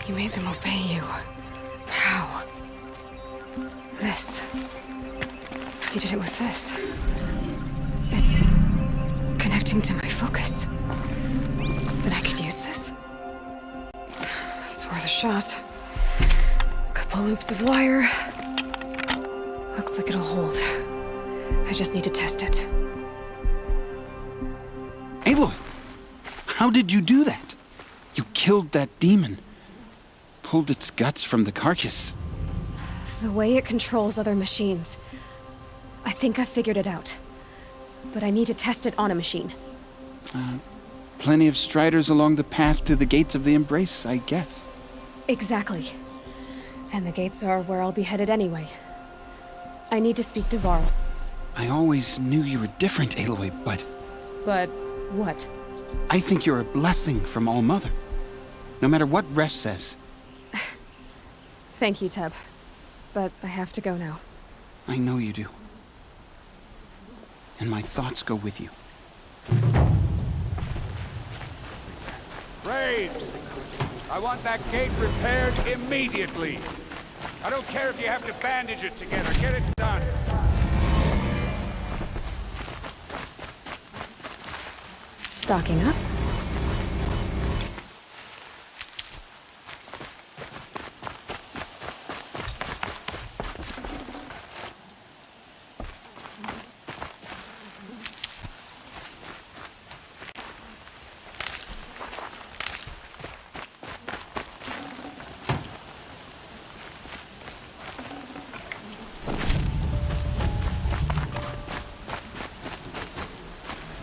You made them obey you. How? This. He did it with this. It's connecting to my focus. Then I could use this. It's worth a shot. Couple loops of wire. Looks like it'll hold. I just need to test it. Aloy! How did you do that? You killed that demon. Pulled its guts from the carcass. The way it controls other machines. I think I figured it out. But I need to test it on a machine. Plenty of striders along the path to the gates of the Embrace, I guess. Exactly. And the gates are where I'll be headed anyway. I need to speak to Varl. I always knew you were different, Aloy, but... But what? I think you're a blessing from All-Mother. No matter what Resh says. Thank you, Teb. But I have to go now. I know you do. And my thoughts go with you. Braves! I want that gate repaired immediately. I don't care if you have to bandage it together. Get it done. Stocking up.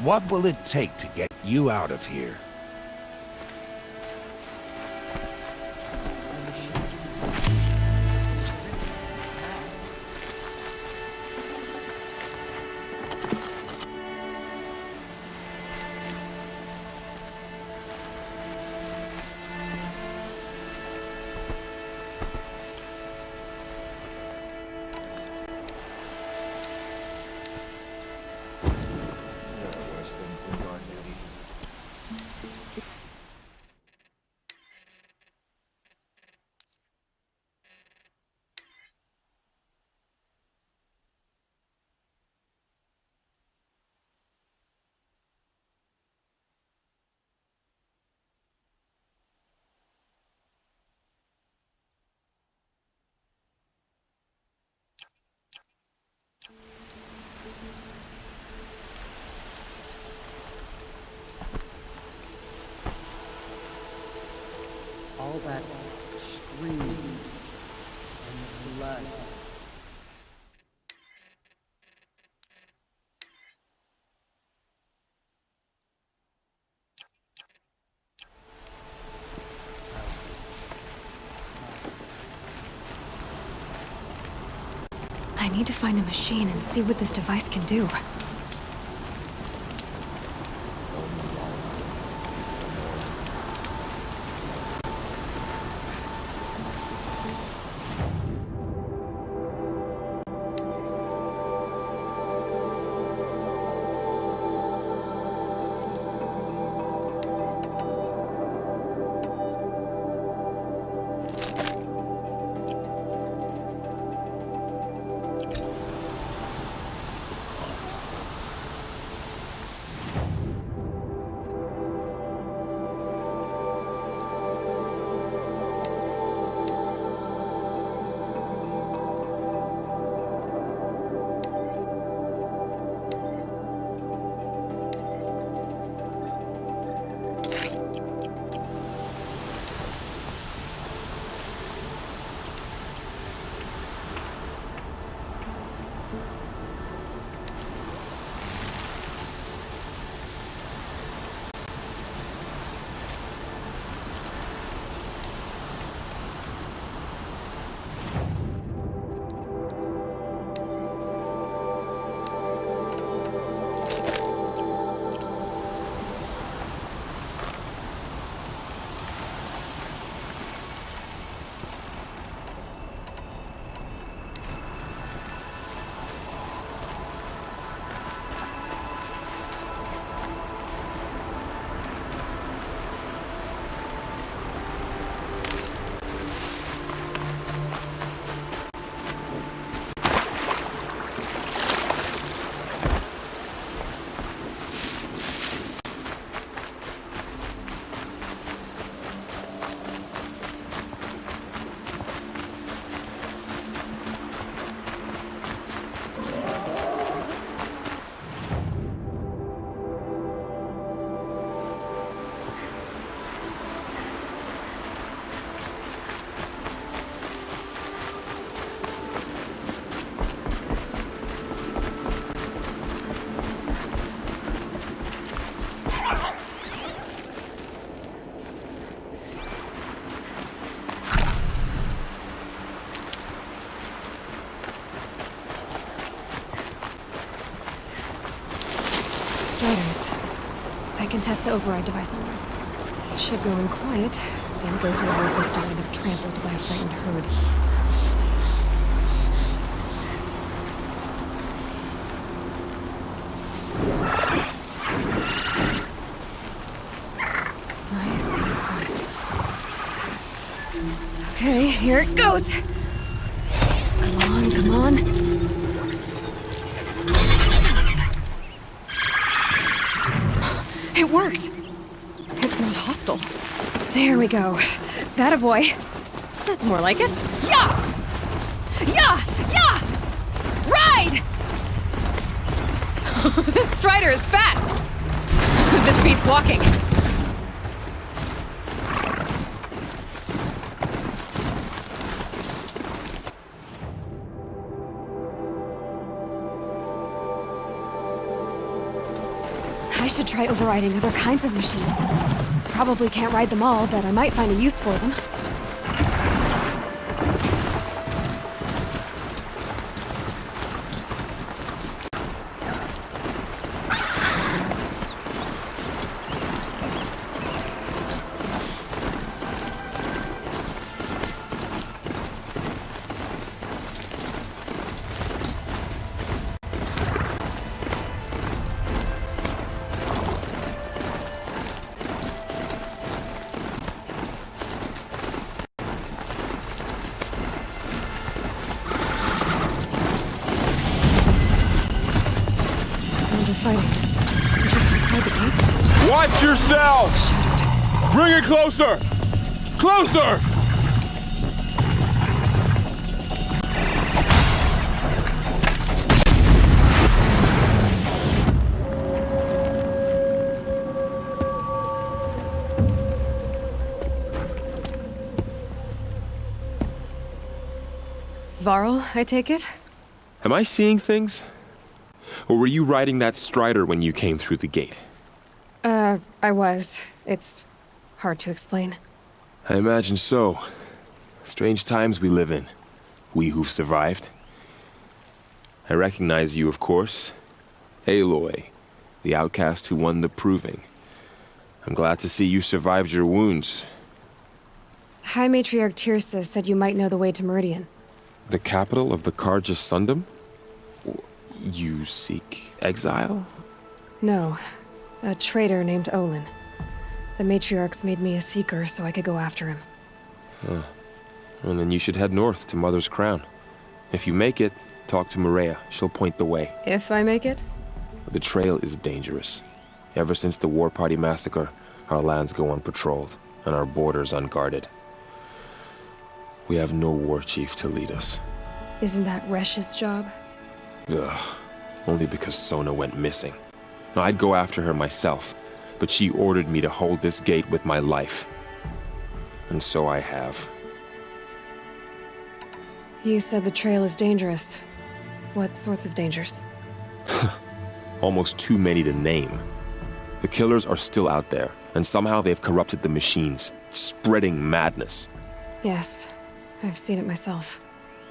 What will it take to get you out of here? All that stream and blood. I need to find a machine and see what this device can do. Striders. I can test the override device on them. Should go in quiet, then go through a reckless to end up trampled by a frightened herd. Nice and quiet. Okay, here it goes! Come on, come on. It worked! It's not hostile. There we go. That boy. That's more like it. Yeah! Yeah! Yeah! Ride! This Strider is fast! This beats walking. I should try overriding other kinds of machines. Probably can't ride them all, but I might find a use for them. Watch yourself! Bring it closer! Closer! Varl, I take it? Am I seeing things? Or were you riding that Strider when you came through the gate? I was. It's hard to explain. I imagine so. Strange times we live in. We who've survived. I recognize you, of course. Aloy, the outcast who won the proving. I'm glad to see you survived your wounds. High Matriarch Tirsa said you might know the way to Meridian. The capital of the Carja Sundom? You seek exile? No. A traitor named Olin. The Matriarchs made me a seeker so I could go after him. Huh. Well, then you should head north to Mother's Crown. If you make it, talk to Maria. She'll point the way. If I make it? The trail is dangerous. Ever since the War Party massacre, our lands go unpatrolled, and our borders unguarded. We have no war chief to lead us. Isn't that Resh's job? Ugh. Only because Sona went missing. I'd go after her myself, but she ordered me to hold this gate with my life. And so I have. You said the trail is dangerous. What sorts of dangers? Almost too many to name. The killers are still out there, and somehow they've corrupted the machines, spreading madness. Yes, I've seen it myself.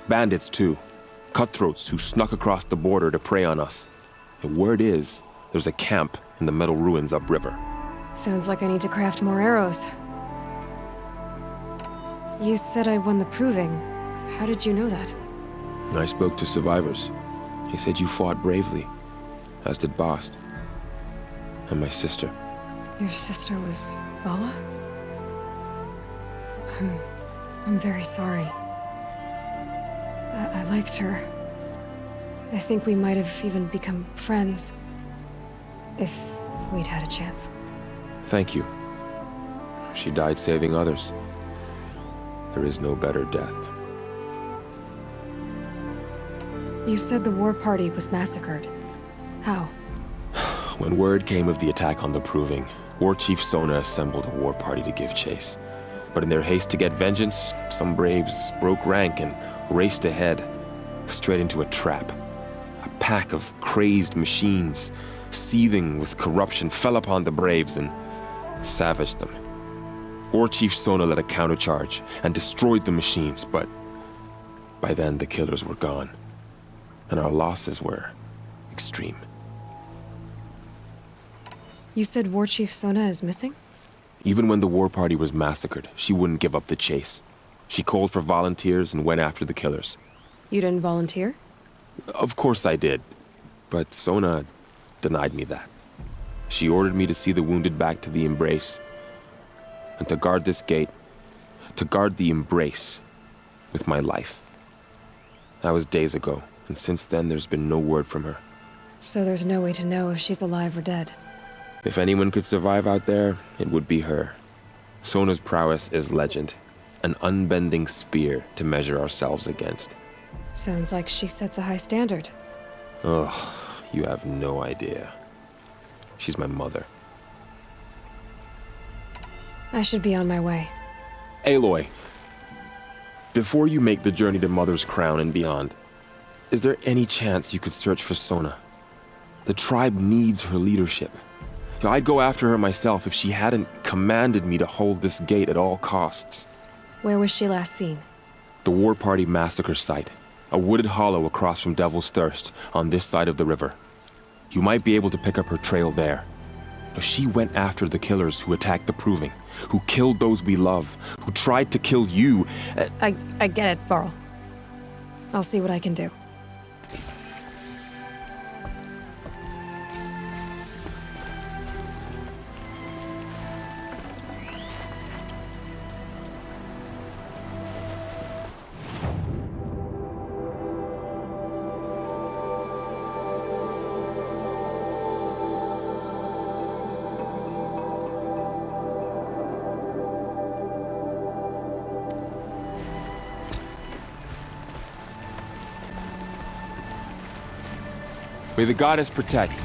Bandits, too. Cutthroats who snuck across the border to prey on us. The word is, there's a camp in the metal ruins upriver. Sounds like I need to craft more arrows. You said I won the proving. How did you know that? I spoke to survivors. They said you fought bravely, as did Bast. And my sister. Your sister was Vala? I'm very sorry. I liked her. I think we might have even become friends. If we'd had a chance. Thank you. She died saving others. There is no better death. You said the war party was massacred. How? When word came of the attack on the Proving, War Chief Sona assembled a war party to give chase. But in their haste to get vengeance, some braves broke rank and raced ahead, straight into a trap. A pack of crazed machines, seething with corruption, fell upon the braves and savaged them. War Chief Sona led a countercharge and destroyed the machines, but by then the killers were gone, and our losses were extreme. You said War Chief Sona is missing? Even when the war party was massacred, she wouldn't give up the chase. She called for volunteers and went after the killers. You didn't volunteer? Of course I did, but Sona denied me that. She ordered me to see the wounded back to the Embrace, and to guard this gate, to guard the Embrace with my life. That was days ago, and since then there's been no word from her. So there's no way to know if she's alive or dead. If anyone could survive out there, it would be her. Sona's prowess is legend, an unbending spear to measure ourselves against. Sounds like she sets a high standard. Oh, you have no idea. She's my mother. I should be on my way. Aloy, before you make the journey to Mother's Crown and beyond, is there any chance you could search for Sona? The tribe needs her leadership. I'd go after her myself if she hadn't commanded me to hold this gate at all costs. Where was she last seen? The War Party massacre site. A wooded hollow across from Devil's Thirst, on this side of the river. You might be able to pick up her trail there. She went after the killers who attacked the Proving, who killed those we love, who tried to kill you. I get it, Varl. I'll see what I can do. May the goddess protect.